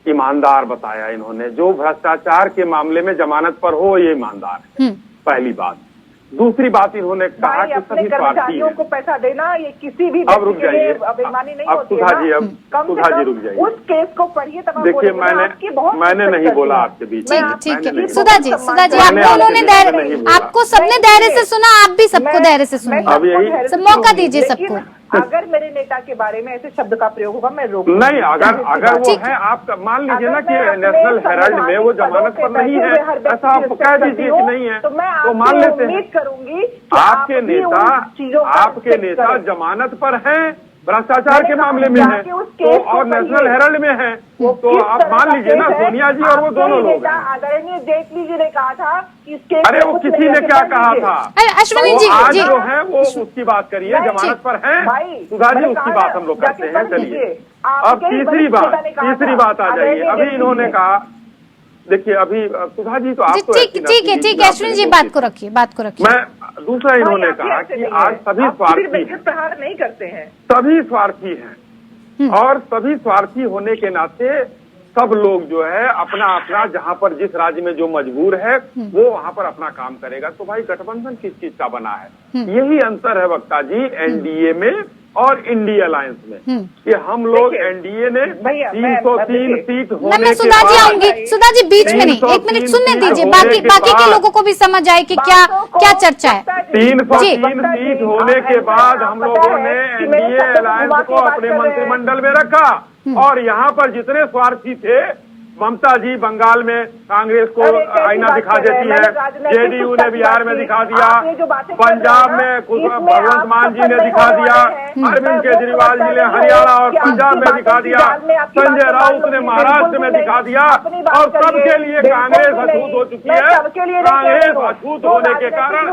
ईमानदार बताया इन्होंने, जो भ्रष्टाचार के मामले में जमानत पर हो ये ईमानदार है, पहली बात। दूसरी बात इन्होंने कहा कि सभी कर्मचारियों को पैसा देना ये किसी भी अब रुक जाइए, बेईमानी नहीं अब होती है सुधा जी, ना। अब सुधा जी रुक जाइए, उस केस को पढ़िए तब देखिए मैंने नहीं बोला आपके बीच में। ठीक है सुधा जी आपको उन्होंने आपको सबने दायरे से सुना, आप भी सबको दायरे से सुनिए, अब यही मौका दीजिए सबको। अगर मेरे नेता के बारे में ऐसे शब्द का प्रयोग होगा मैं रोक नहीं। अगर वो है, आप मान लीजिए ना कि नेशनल हेराल्ड में वो जमानत पर नहीं है, ऐसा आप कह दीजिए कि नहीं है, तो मान लेते हैं। उम्मीद करूंगी आपके नेता जमानत पर हैं, भ्रष्टाचार के मामले में है, तो और नेशनल हेराल्ड में है, तो आप मान लीजिए ना सोनिया जी और वो दोनों लोग। आदरणीय जेटली जी ने कहा था कि इसके, अरे वो किसी ने क्या कहा था? अश्विनी जी आज जो है वो उसकी बात करिए, जमानत पर है सुधा जी, उसकी बात हम लोग करते हैं। चलिए अब तीसरी बात आ जाइए। अभी इन्होंने कहा, देखिए अभी सुधा जी तो आप ठीक है अश्विनी जी बात को रखिए। मैं दूसरा इन्होंने कहा कि आज सभी स्वार्थी प्रहार नहीं करते हैं, सभी स्वार्थी हैं, और सभी स्वार्थी होने के नाते सब लोग जो है अपना अपना, जहां पर जिस राज्य में जो मजबूर है वो वहां पर अपना काम करेगा। तो भाई गठबंधन किस चीज का बना है? यही अंतर है वक्ता जी एनडीए में और इंडिया अलायंस में, कि हम लोग एनडीए ने 303 सीट होने मैं सुधा जी आऊंगी, सुधा जी बीच में नहीं, 1 मिनट सुनने दीजिए, बाकी के लोगों को भी समझ आए कि क्या चर्चा है। 303 सीट होने के बाद हम लोगों ने एनडीए अलायंस को अपने मंत्रिमंडल में रखा, और यहाँ पर जितने स्वार्थी थे, ममता जी बंगाल में कांग्रेस को आईना दिखा देती है, जेडीयू ने बिहार में दिखा दिया, पंजाब में भगवंत मान जी ने दिखा दिया, अरविंद केजरीवाल जी ने हरियाणा और पंजाब में दिखा दिया, संजय राउत ने महाराष्ट्र में दिखा दिया, और सबके लिए कांग्रेस अछूत हो चुकी है। कांग्रेस अछूत होने के कारण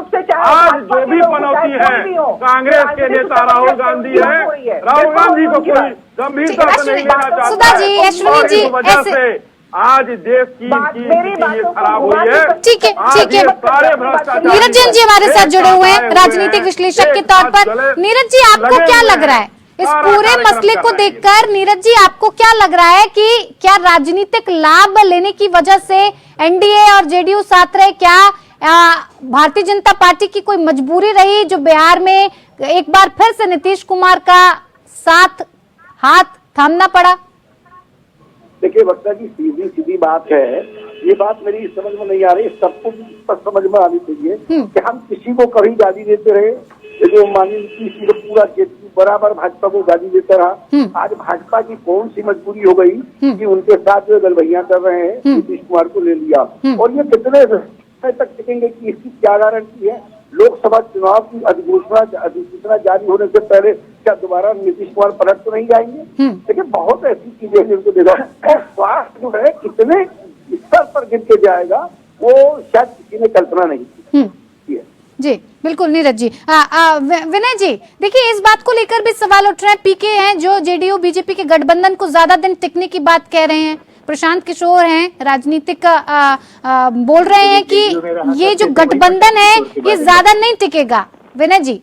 आज जो भी पनौती है कांग्रेस के नेता राहुल गांधी है, राहुल गांधी को कोई गंभीरता से नहीं लेना चाहता, और इस वजह से आज देश की खराब हुई है। ठीक है नीरज जैन जी हमारे साथ जुड़े हुए हैं राजनीतिक विश्लेषक के तौर पर। नीरज जी आपको क्या लग रहा है इस पूरे मसले को देखकर? नीरज जी आपको क्या लग रहा है कि क्या राजनीतिक लाभ लेने की वजह से एनडीए और जेडीयू साथ रहे? क्या भारतीय जनता पार्टी की कोई मजबूरी रही जो बिहार में एक बार फिर से नीतीश कुमार का हाथ थामना पड़ा? देखिए वक्ता जी, सीधी बात है, ये बात मेरी समझ में नहीं आ रही, सबको समझ में आनी चाहिए कि हम किसी को कभी गाली देते रहे। जो माननीय नीतीश जी पूरा बराबर भाजपा को गाली देता रहा। आज भाजपा की कौन सी मजबूरी हो गई कि उनके साथ जो गलबैया कर रहे हैं, नीतीश कुमार को ले लिया, और ये कितने तक टिकेंगे कि इसकी क्या गारंटी है? लोकसभा चुनाव की अधिसूचना जारी होने से पहले क्या दोबारा नीतीश कुमार पलट तो नहीं जाएंगे? देखिए बहुत ऐसी चीजें हैं जिनको देखा, और स्वास्थ्य जो है कितने स्तर पर गिर के जाएगा वो शायद किसी ने कल्पना नहीं की। जी बिल्कुल नीरज जी। विनय जी देखिए, इस बात को लेकर भी सवाल उठ रहे हैं, पीके हैं जो जेडीयू बीजेपी के गठबंधन को ज्यादा दिन टिकने की बात कह रहे हैं, प्रशांत किशोर हैं राजनीतिक बोल रहे हैं कि ये जो गठबंधन है ये ज्यादा नहीं टिकेगा। विनय जी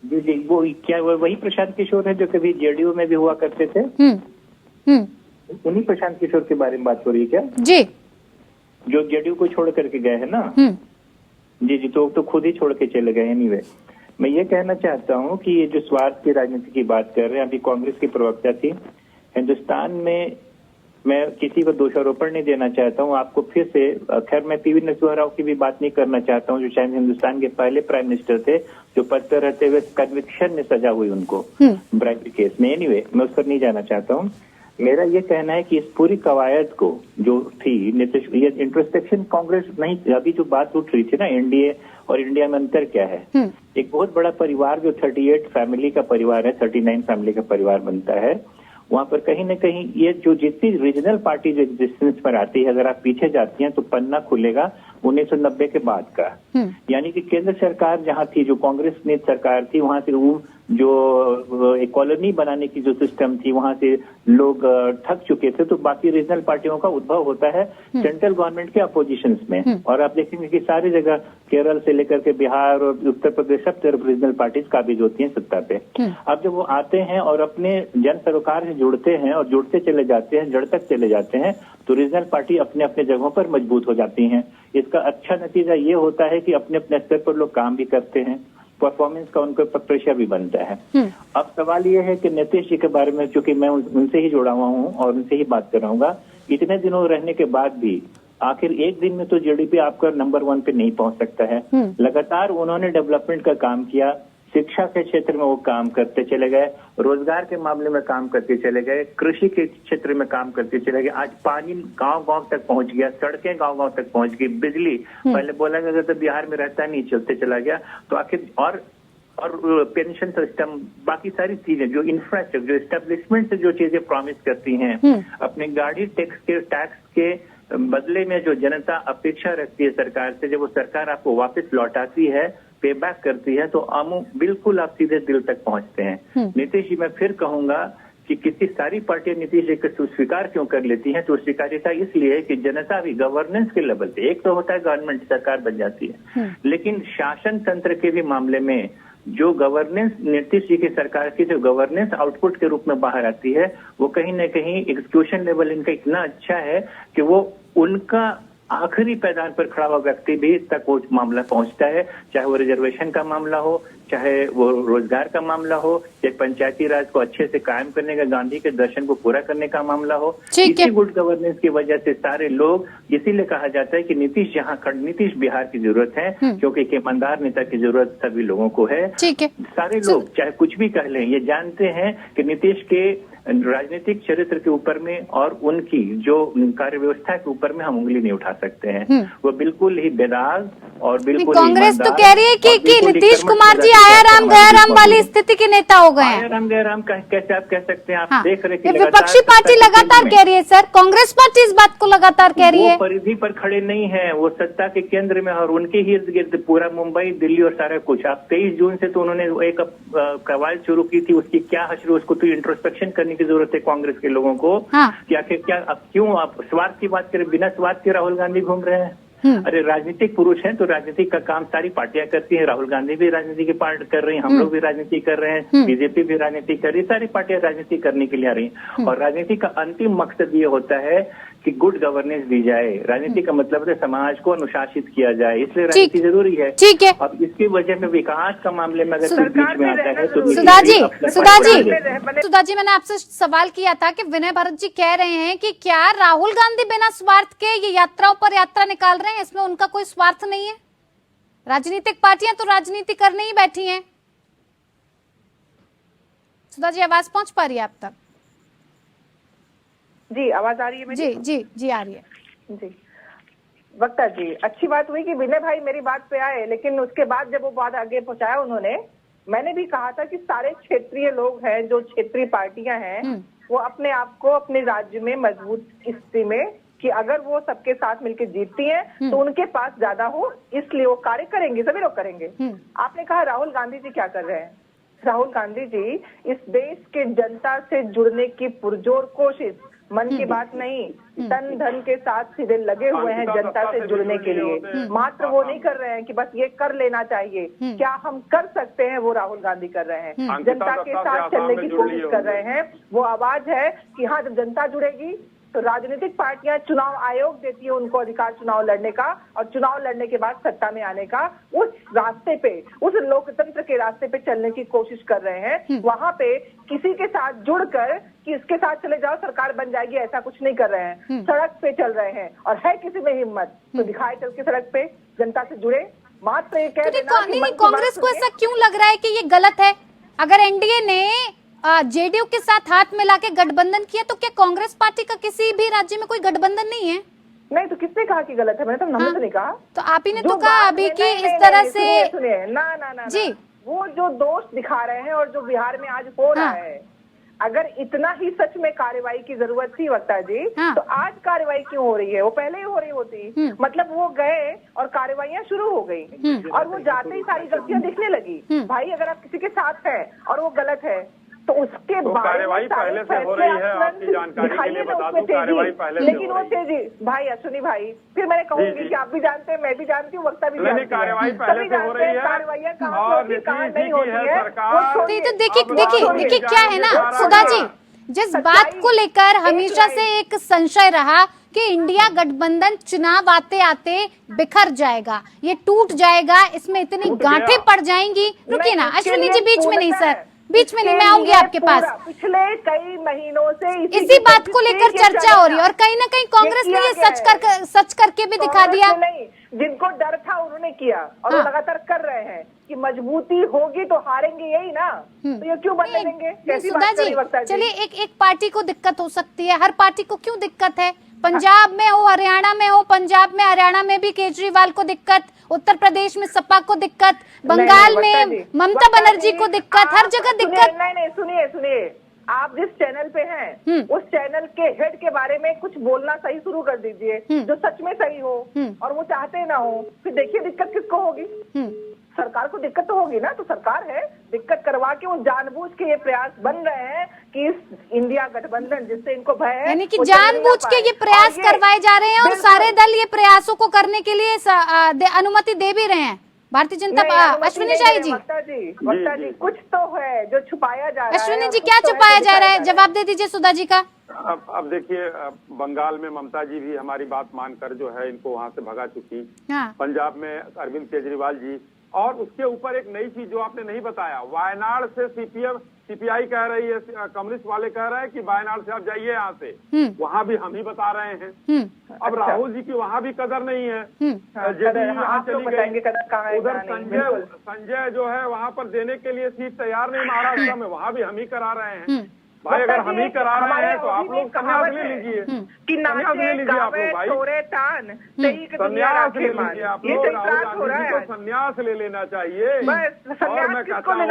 जी वो क्या वही प्रशांत किशोर है जो कभी जेडीयू में भी हुआ करते थे? उन्हीं प्रशांत किशोर के बारे में बात हो रही है क्या? जी, जो जेडीयू को छोड़ करके गए हैं ना। जी तो खुद ही छोड़ के चले गए। एनीवे, मैं ये कहना चाहता हूँ कि ये जो स्वार्थ की राजनीति की बात कर रहे हैं, अभी कांग्रेस की प्रवक्ता थी, हिंदुस्तान में मैं किसी को दोषारोपण नहीं देना चाहता हूँ आपको फिर से। खैर मैं पीवी नरसिम्हा राव की भी बात नहीं करना चाहता हूँ, जो शायद हिंदुस्तान के पहले प्राइम मिनिस्टर थे, जो पद पर रहते हुए कन्विक्शन में सजा हुई उनको ब्राइबरी केस में। एनीवे, मैं उस पर नहीं जाना चाहता हूँ। मेरा ये कहना है कि इस पूरी कवायद को जो थी नीतीश, ये इंट्रोस्पेक्शन कांग्रेस नहीं, अभी जो बात उठ रही थी ना एनडीए और इंडिया में अंतर क्या है। एक बहुत बड़ा परिवार जो 38 फैमिली का परिवार है, 39 फैमिली का परिवार बनता है, वहां पर कहीं न कहीं ये जो जितनी रीजनल पार्टी जो एग्जिस्टेंस पर आती है, अगर आप पीछे जाती हैं तो पन्ना खुलेगा 1990 के बाद का। यानी कि केंद्र सरकार जहां थी, जो कांग्रेस नेत सरकार थी, वहां से वो जो एक कॉलोनी बनाने की जो सिस्टम थी, वहां से लोग थक चुके थे, तो बाकी रीजनल पार्टियों का उद्भव होता है सेंट्रल गवर्नमेंट के अपोजिशन में। और आप देखेंगे कि सारी जगह केरल से लेकर के बिहार और उत्तर प्रदेश सब तरफ रीजनल पार्टीज काबिज होती हैं सत्ता पे। अब जब वो आते हैं और अपने जन सरोकार से जुड़ते हैं और जुड़ते चले जाते हैं, जड़ तक चले जाते हैं, तो रीजनल पार्टी अपने अपने जगहों पर मजबूत हो जाती हैं। इसका अच्छा नतीजा ये होता है कि अपने अपने स्तर पर लोग काम भी करते हैं, परफॉर्मेंस का उनके ऊपर प्रेशर भी बनता है। अब सवाल ये है कि नीतीश जी के बारे में, चूंकि मैं उनसे ही जुड़ा हुआ हूँ और उनसे ही बात कर रहा इतने दिनों रहने के बाद भी आखिर एक दिन में तो जीडीपी आपका नंबर 1 पे नहीं पहुंच सकता है। लगातार उन्होंने डेवलपमेंट का काम किया, शिक्षा के क्षेत्र में वो काम करते चले गए, रोजगार के मामले में काम करते चले गए, कृषि के क्षेत्र में काम करते चले गए। आज पानी गांव-गांव तक पहुंच गया, सड़कें गांव-गांव तक पहुंच गई, बिजली पहले बोला गया तो बिहार में रहता नहीं, चलते चला गया। तो आखिर और पेंशन सिस्टम, बाकी सारी चीजें जो इंफ्रास्ट्रक्चर, जो एस्टेब्लिशमेंट से जो चीजें प्रॉमिस करती हैं, अपने गाड़ी टैक्स के बदले में जो जनता अपेक्षा रखती है सरकार से, जब वो सरकार आपको वापस लौटाती है, पे बैक करती है, तो बिल्कुल आप सीधे दिल तक पहुंचते हैं। नीतीश जी, मैं फिर कहूंगा कि कितनी सारी पार्टियां नीतीश जी को स्वीकार क्यों कर लेती हैं, तो स्वीकार्यता इसलिए है कि जनता भी गवर्नेंस के लेवल पे, एक तो होता है गवर्नमेंट सरकार बन जाती है, लेकिन शासन तंत्र के भी मामले में जो गवर्नेंस नीतीश जी की सरकार की जो गवर्नेंस आउटपुट के रूप में बाहर आती है, वो कहीं न कहीं एग्जीक्यूशन लेवल इनका इतना अच्छा है कि वो उनका आखिरी पैदान पर खड़ा हुआ व्यक्ति भी तक वो मामला पहुंचता है, चाहे वो रिजर्वेशन का मामला हो, चाहे वो रोजगार का मामला हो, या पंचायती राज को अच्छे से कायम करने का, गांधी के दर्शन को पूरा करने का मामला हो। इसी गुड गवर्नेंस की वजह से सारे लोग, इसीलिए कहा जाता है कि नीतीश बिहार की जरूरत है, क्योंकि एक ईमानदार नेता की जरूरत सभी लोगों को है। सारे लोग चाहे कुछ भी कह लें, ये जानते हैं कि नीतीश के राजनीतिक चरित्र के ऊपर में और उनकी जो कार्य व्यवस्था के ऊपर में हम उंगली नहीं उठा सकते हैं। वो बिल्कुल ही बेदाग और बिल्कुल कांग्रेस तो कह रही है कि नीतीश कुमार जी आया राम गया राम वाली स्थिति के नेता हो गए हैं। आया राम गया राम कैसे आप कह सकते हैं? आप देख रहे हैं विपक्षी पार्टी लगातार कह रही है सर, कांग्रेस पार्टी इस बात को लगातार कह रही है। परिधि पर खड़े नहीं है, वो सत्ता के केंद्र में और उनके ही इर्द गिर्द पूरा मुंबई, दिल्ली और सारा कुछ। आप 23 जून से तो उन्होंने एक कवायद शुरू की थी, उसकी क्या हश्र, उसको तो इंट्रोस्पेक्शन करने की जरूरत है कांग्रेस के लोगों को। कि आखिर क्या, अब क्यों आप स्वार्थ की बात करें? बिना स्वार्थ के राहुल गांधी घूम रहे हैं। अरे राजनीतिक पुरुष हैं तो राजनीति का काम सारी पार्टियां करती हैं। राहुल गांधी भी राजनीति के पार्ट कर रही हैं, हम लोग भी राजनीति कर रहे हैं, बीजेपी भी राजनीति कर रही है, सारी पार्टियां राजनीति करने के लिए आ रही हैं। और राजनीति का अंतिम मकसद ये होता है कि गुड गवर्नेंस दी जाए। राजनीति का मतलब है समाज को अनुशासित किया जाए, इसलिए राजनीति जरूरी है। ठीक है। अब इसकी वजह में विकास का मामले में अगर बीच में आता है तो सुधा जी मैंने आपसे सवाल किया था कि विनय भरत जी कह रहे हैं कि क्या राहुल गांधी बिना स्वार्थ के ये यात्राओं पर यात्रा निकाल रहे हैं, इसमें उनका कोई स्वार्थ नहीं है? राजनीतिक पार्टियां तो राजनीति करने ही बैठी हैं। सुधा जी आवाज पहुंच पा रही है आप तक? जी आवाज आ रही है मेरी? जी आ रही है जी। वक्ता जी, अच्छी बात हुई कि विनय भाई मेरी बात पे आए, लेकिन उसके बाद जब वो बात आगे पहुंचाया उन्होंने, मैंने भी कहा था कि सारे क्षेत्रीय लोग हैं, जो क्षेत्रीय पार्टियां हैं, वो अपने आप को अपने राज्य में मजबूत स्थिति में कि अगर वो सबके साथ मिलकर जीतती हैं तो उनके पास ज्यादा हो, इसलिए वो कार्य करेंगे, सभी लोग करेंगे। आपने कहा राहुल गांधी जी क्या कर रहे हैं। राहुल गांधी जी इस देश के जनता से जुड़ने की पुरजोर कोशिश, मन की बात नहीं, तन धन के साथ सीधे लगे हुए हैं जनता से जुड़ने के लिए। मात्र वो नहीं कर रहे हैं कि बस ये कर लेना चाहिए, क्या हम कर सकते हैं, वो राहुल गांधी कर रहे हैं। जनता के साथ चलने की कोशिश कर रहे हैं। वो आवाज है कि हाँ, जब जनता जुड़ेगी तो राजनीतिक पार्टियां, चुनाव आयोग देती है उनको अधिकार चुनाव लड़ने का, और चुनाव लड़ने के बाद सत्ता में आने का। उस रास्ते पे, उस लोकतंत्र के रास्ते पे चलने की कोशिश कर रहे हैं। वहां पे किसी के साथ जुड़कर कि इसके साथ चले जाओ सरकार बन जाएगी, ऐसा कुछ नहीं कर रहे हैं। सड़क पे चल रहे हैं, और है किसी में हिम्मत तो दिखाए चल के सड़क पे जनता से जुड़े। मात्र ये कह देना कि कांग्रेस को ऐसा क्यों लग रहा है कि ये गलत है? अगर एनडीए ने जेडीयू के साथ हाथ मिला के गठबंधन किया तो क्या कांग्रेस पार्टी का किसी भी राज्य में कोई गठबंधन नहीं है? नहीं, तो किसने कहा कि गलत है? मैंने तो नमन से नहीं कहा। तो आप ही ने तो कहा अभी कि इस तरह से सुनिए ना जी, वो जो दोष दिखा रहे हैं और जो बिहार में आज हो रहा है, अगर इतना ही सच में कार्रवाई की जरूरत थी वक्ता जी, तो आज कार्रवाई क्यों हो रही है? वो पहले ही हो रही होती। मतलब वो गए और कार्रवाइयां शुरू हो गई, और वो जाते ही सारी गलतियां दिखने लगी। भाई, अगर आप किसी के साथ हैं और वो गलत है तो उसके तो कार्रवाई पहले से हो रही है, आपकी जानकारी के लिए बता दूं, कार्रवाई पहले से लेकिन वो तेजी भाई, अश्विनी भाई, फिर मैंने कहूंगी कि आप भी जानते हैं, मैं भी जानती हूँ, वक्ता भी जानती है, कार्रवाई पहले से हो रही है, कार्रवाइयां कहाँ नहीं होती है सरकार। तो देखिए क्या है ना सुधा जी, जिस बात को लेकर हमेशा से एक संशय रहा कि इंडिया गठबंधन चुनाव आते आते बिखर जाएगा, ये टूट जाएगा, इसमें इतनी गांठें पड़ जाएंगी। रुकिए ना अश्विनी जी, बीच में नहीं सर, बीच में नहीं, मैं आऊंगी आपके पास। पिछले कई महीनों से इसी बात को लेकर चर्चा हो रही है, और कहीं ना कहीं कांग्रेस ने ये सच करके भी दिखा दिया। नहीं, जिनको डर था उन्होंने किया, और वो लगातार कर रहे हैं कि मजबूती होगी तो हारेंगे, यही ना, तो ये क्यों बदलेंगे? सुधा जी, चलिए एक पार्टी को दिक्कत हो सकती है, हर पार्टी को क्यों दिक्कत है? पंजाब में हो, हरियाणा में हो, पंजाब में हरियाणा में भी केजरीवाल को दिक्कत, उत्तर प्रदेश में सपा को दिक्कत, बंगाल में ममता बनर्जी को दिक्कत, हर जगह दिक्कत। नहीं, सुनिए, आप जिस चैनल पे हैं उस चैनल के हेड के बारे में कुछ बोलना सही शुरू कर दीजिए, जो सच में सही हो, और वो चाहते ना हो, फिर देखिए दिक्कत किसको होगी। सरकार को दिक्कत तो होगी ना, तो सरकार है, दिक्कत करवा के वो जानबूझ के ये प्रयास बन रहे हैं कि इस इंडिया गठबंधन जिससे इनको भय है, यानी कि जानबूझ के ये प्रयास करवाए जा रहे हैं, और सारे दल ये प्रयासों को करने के लिए अनुमति दे भी रहे हैं। भारतीय जनता अश्विनी शाही जी, वक्ता जी, कुछ तो है जो छुपाया जा रहा है। अश्विनी जी, क्या छुपाया जा रहा है? जवाब दे दीजिए सुधा जी का। अब देखिए, बंगाल में ममता जी भी हमारी बात मानकर जो है इनको वहां से भगा चुकी। पंजाब में अरविंद केजरीवाल जी, और उसके ऊपर एक नई चीज जो आपने नहीं बताया, वायनाड से सीपीआई कह रही है, कम्युनिस्ट वाले कह रहे हैं कि वायनाड से आप जाइए यहाँ से, वहाँ भी हम ही बता रहे हैं। अब राहुल जी की वहाँ भी कदर नहीं है, जेडीयू यहाँ चली गई, उधर संजय जो है वहाँ पर देने के लिए सीट तैयार नहीं, महाराष्ट्र में, वहाँ भी हम ही करा रहे हैं। भाई, अगर हम ही करा रहे हैं तो आप लोग संन्यास ले लीजिए, संन्यास ले लीजिए आप लोग, भाई संन्यास ले लीजिए आप लोग। राहुल गांधी जी को संन्यास ले लेना चाहिए। और मैं कहता हूँ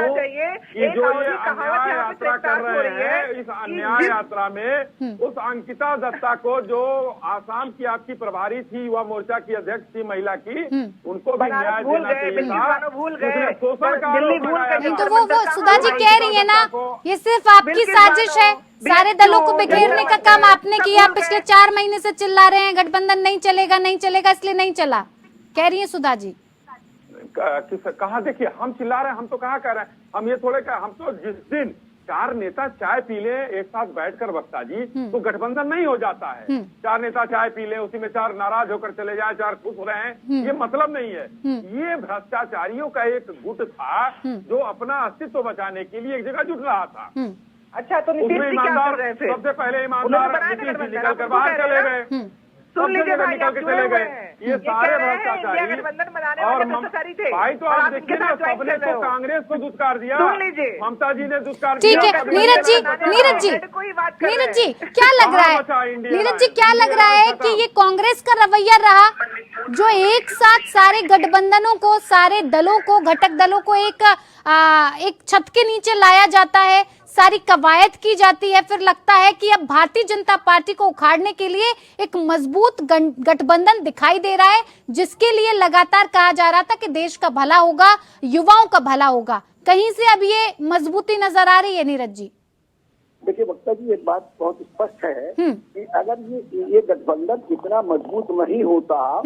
कि जो ये अन्याय यात्रा कर रहे हैं, इस अन्याय यात्रा में उस अंकिता दत्ता को, जो आसाम की आपकी प्रभारी थी, युवा मोर्चा की अध्यक्ष थी महिला की, उनको भी न्याय देना चाहिए था। शोषण का तो वो सुधा जी कह रही है ना, ये सिर्फ आपकी साजिश है, सारे दलों को बिखेरने का काम आपने किया। पिछले 4 महीने से चिल्ला रहे हैं गठबंधन नहीं चलेगा, इसलिए नहीं चला, कह रही है सुधा जी। कहा, देखिए, हम चिल्ला रहे हैं, हम तो कहाँ कह रहे हैं, हम ये थोड़े हम तो जिस दिन 4 नेता चाय पी ले एक साथ बैठकर वक्ता जी, तो गठबंधन नहीं हो जाता है। 4 नेता चाय पी ले, उसी में 4 नाराज होकर चले जाए, 4 खुश हो रहे हैं, ये मतलब नहीं है। ये भ्रष्टाचारियों का एक गुट था जो अपना अस्तित्व बचाने के लिए एक जगह जुट रहा था। अच्छा, तो नीतीश जी क्या कर रहे थे? सबसे पहले ईमानदार नीतीश जी निकल कर बाहर चले गए, सुन लीजिए भाई, निकल के चले गए, ये सारे भ्रष्टाचारी। और भाई, तो आप देखिए ना, सबने तो कांग्रेस को दुत्कार दिया, ममता जी ने दुत्कार दिया। ठीक है, नीरज जी क्या लग रहा है, नीरज जी क्या लग रहा है कि ये कांग्रेस का रवैया रहा, जो एक साथ सारे गठबंधनों को, सारे दलों को, घटक दलों को एक छत के नीचे लाया जाता है, सारी कवायद की जाती है, फिर लगता है कि अब भारतीय जनता पार्टी को उखाड़ने के लिए एक मजबूत गठबंधन दिखाई दे रहा है, जिसके लिए लगातार कहा जा रहा था कि देश का भला होगा, युवाओं का भला होगा। कहीं से अब ये मजबूती नजर आ रही है नीरज जी? देखिए वक्ता जी, एक बात बहुत स्पष्ट है कि अगर ये गठबंधन इतना मजबूत नहीं होता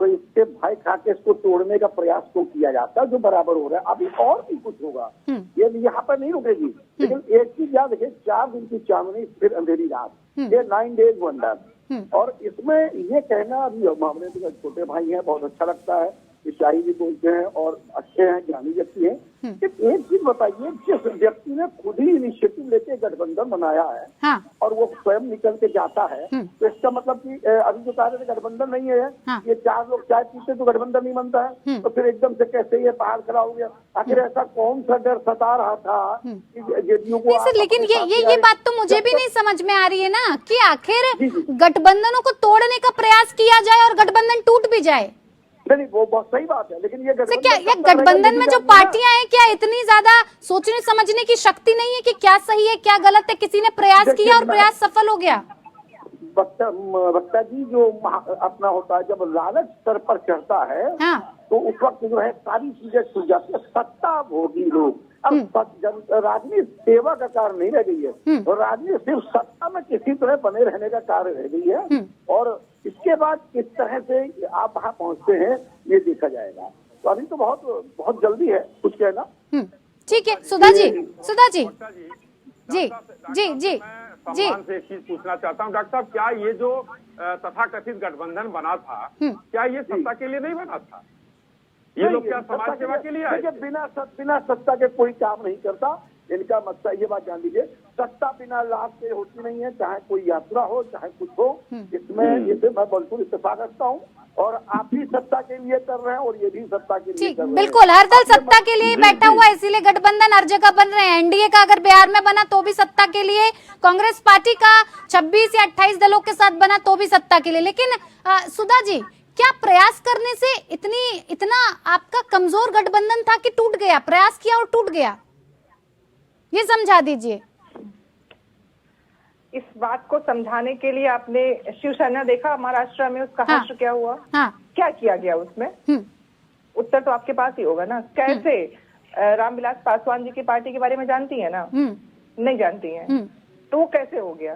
तो इसके भय खा के इसको तोड़ने का प्रयास क्यों किया जाता है, जो बराबर हो रहा है। अभी और भी कुछ होगा, ये यहाँ पर नहीं रुकेगी। लेकिन एक चीज याद रखिए, 4 दिन की चांदनी फिर अंधेरी रात, ये 9 डेज वंडर। और इसमें ये कहना, अभी हमारे तो छोटे भाई हैं, बहुत अच्छा लगता है, शाही भी बोलते हैं और अच्छे हैं, ज्ञानी व्यक्ति हैं। एक चीज बताइए, जिस व्यक्ति ने खुद ही इनिशिएटिव लेके गठबंधन बनाया है, हाँ। और वो स्वयं निकल के जाता है, तो इसका मतलब कि अभी जो कह रहे थे गठबंधन नहीं है, हाँ। ये 4 लोग चाय पीते तो गठबंधन नहीं बनता है, तो फिर एकदम से कैसे ये बाहर खड़ा हो गया? आखिर ऐसा कौन सा डर सता रहा था कि जेडीयू को? सर, लेकिन ये बात तो मुझे भी नहीं समझ में आ रही है ना कि आखिर गठबंधनों को तोड़ने का प्रयास किया जाए और गठबंधन टूट भी जाए। नहीं, वो बहुत सही बात है, लेकिन ये गठबंधन में जो पार्टियां हैं, क्या इतनी ज्यादा सोचने समझने की शक्ति नहीं है कि क्या सही है क्या गलत है? किसी ने प्रयास किया और प्रयास सफल हो गया। वक्ता जी, जो अपना होता है, जब लालच सर पर चढ़ता है, हाँ। तो उस वक्त जो है सारी चीजें छूट जाती है। सत्ता भोगी लोग, अब राजनीति सेवा का कार्य नहीं रह गई है, और राजनीति सिर्फ सत्ता में किसी तरह बने रहने का कार्य रह गई है। और इसके बाद किस तरह से आप वहाँ पहुँचते हैं, ये देखा जाएगा। तो अभी तो बहुत जल्दी है कुछ कहना। ठीक है, सुधा जी जी सम्मान से एक चीज पूछना चाहता हूँ डॉक्टर साहब, क्या ये जो तथाकथित गठबंधन बना था, क्या ये सत्ता के लिए नहीं बना था? ये लोग क्या समाज सेवा के लिए आए? बिना सत्ता के कोई काम नहीं करता इनका मतलब, ये बात जान लीजिए। सत्ता बिना लाभ के होती नहीं है, चाहे कोई यात्रा हो, चाहे कुछ हो। इसमें इसे मैं बिल्कुल इत्तेफाक रखता हूँ, और आप भी सत्ता के लिए कर रहे हैं और ये भी सत्ता के लिए कर रहे हैं। बिल्कुल, हर दल सत्ता के लिए बैठा हुआ है, इसीलिए गठबंधन हर जगह बन रहे हैं। एनडीए का अगर बिहार में बना तो भी सत्ता के लिए, कांग्रेस पार्टी का 26 या 28 दलों के साथ बना तो भी सत्ता के लिए। लेकिन सुधा जी, क्या प्रयास करने से इतना आपका कमजोर गठबंधन था कि टूट गया? प्रयास किया और टूट गया, ये समझा दीजिए। इस बात को समझाने के लिए आपने शिवसेना देखा महाराष्ट्र में, उसका हश्र क्या हुआ? हाँ। क्या किया गया उसमें? उत्तर तो आपके पास ही होगा ना। कैसे रामविलास पासवान जी की पार्टी के बारे में जानती है ना? नहीं जानती है, तो वो कैसे हो गया?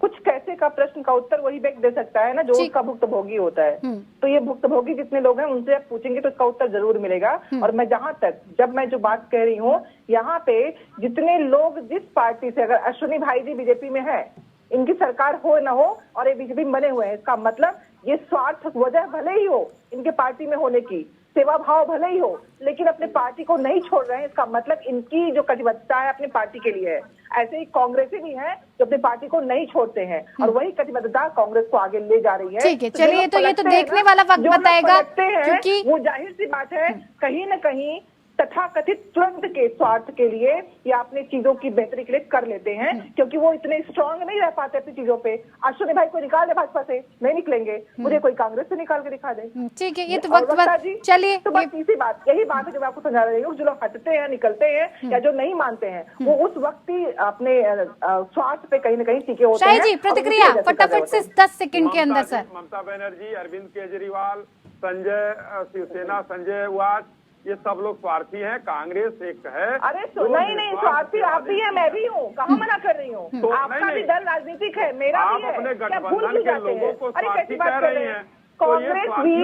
कुछ कैसे का प्रश्न का उत्तर वही व्यक्ति दे सकता है ना जो उसका भुक्तभोगी होता है। तो ये भुक्तभोगी जितने लोग हैं उनसे आप पूछेंगे तो इसका उत्तर जरूर मिलेगा। और मैं जब मैं जो बात कह रही हूँ, यहाँ पे जितने लोग जिस पार्टी से, अगर अश्विनी भाई जी बीजेपी में है, इनकी सरकार हो न हो और ये बीजेपी में बने हुए हैं, इसका मतलब ये स्वार्थ वजह भले ही हो इनके पार्टी में होने की, सेवा भाव भले ही हो, लेकिन अपने पार्टी को नहीं छोड़ रहे हैं, इसका मतलब इनकी जो कटिबद्धता है अपनी पार्टी के लिए है। ऐसे ही कांग्रेसी भी है जो अपनी पार्टी को नहीं छोड़ते हैं, और वही कटिबद्धता कांग्रेस को आगे ले जा रही है। ठीक है, चलिए, तो ये तो देखने वाला वक्त बताएगा, क्योंकि वो जाहिर सी बात है कहीं न कहीं तथाकथित तुरंत के स्वार्थ के लिए या अपनी चीजों की बेहतरी के लिए कर लेते हैं, क्योंकि वो इतने स्ट्रांग नहीं रह पाते अपनी चीजों पे। अश्विनी भाई को निकाल दे भाजपा से, नहीं निकलेंगे, मुझे कोई कांग्रेस से निकाल के दिखा दे। ठीक है, ये तो वक्त चलिए, तो बस इसी बात, यही बात है जो मैं आपको समझा रही हूँ। जो लोग हटते हैं, निकलते हैं या जो नहीं मानते हैं, वो उस वक्त ही अपने स्वार्थ पे कहीं न कहीं टीके होते हैं। शाही जी, प्रतिक्रिया फटाफट से 10 सेकंड के अंदर सर। ममता बनर्जी, अरविंद केजरीवाल, संजय, शिवसेना, संजय वाज, ये सब लोग स्वार्थी हैं। कांग्रेस एक है। अरे नहीं, स्वार्थी आप भी हैं, मैं भी हूँ, कहाँ मना कर रही हूँ? तो आपका भी दल राजनीतिक है, मेरा भी है। अपने गठबंधन के लोगों को स्वार्थी कह रही हैं। कांग्रेस भी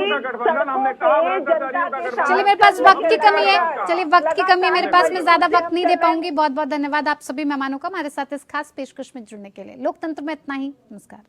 चलिए, मेरे पास वक्त की कमी है, चलिए वक्त की कमी है मेरे पास, मैं ज्यादा वक्त नहीं दे पाऊंगी। बहुत बहुत धन्यवाद आप सभी मेहमानों का हमारे साथ इस खास पेशकश में जुड़ने के लिए। लोकतंत्र में इतना ही, नमस्कार।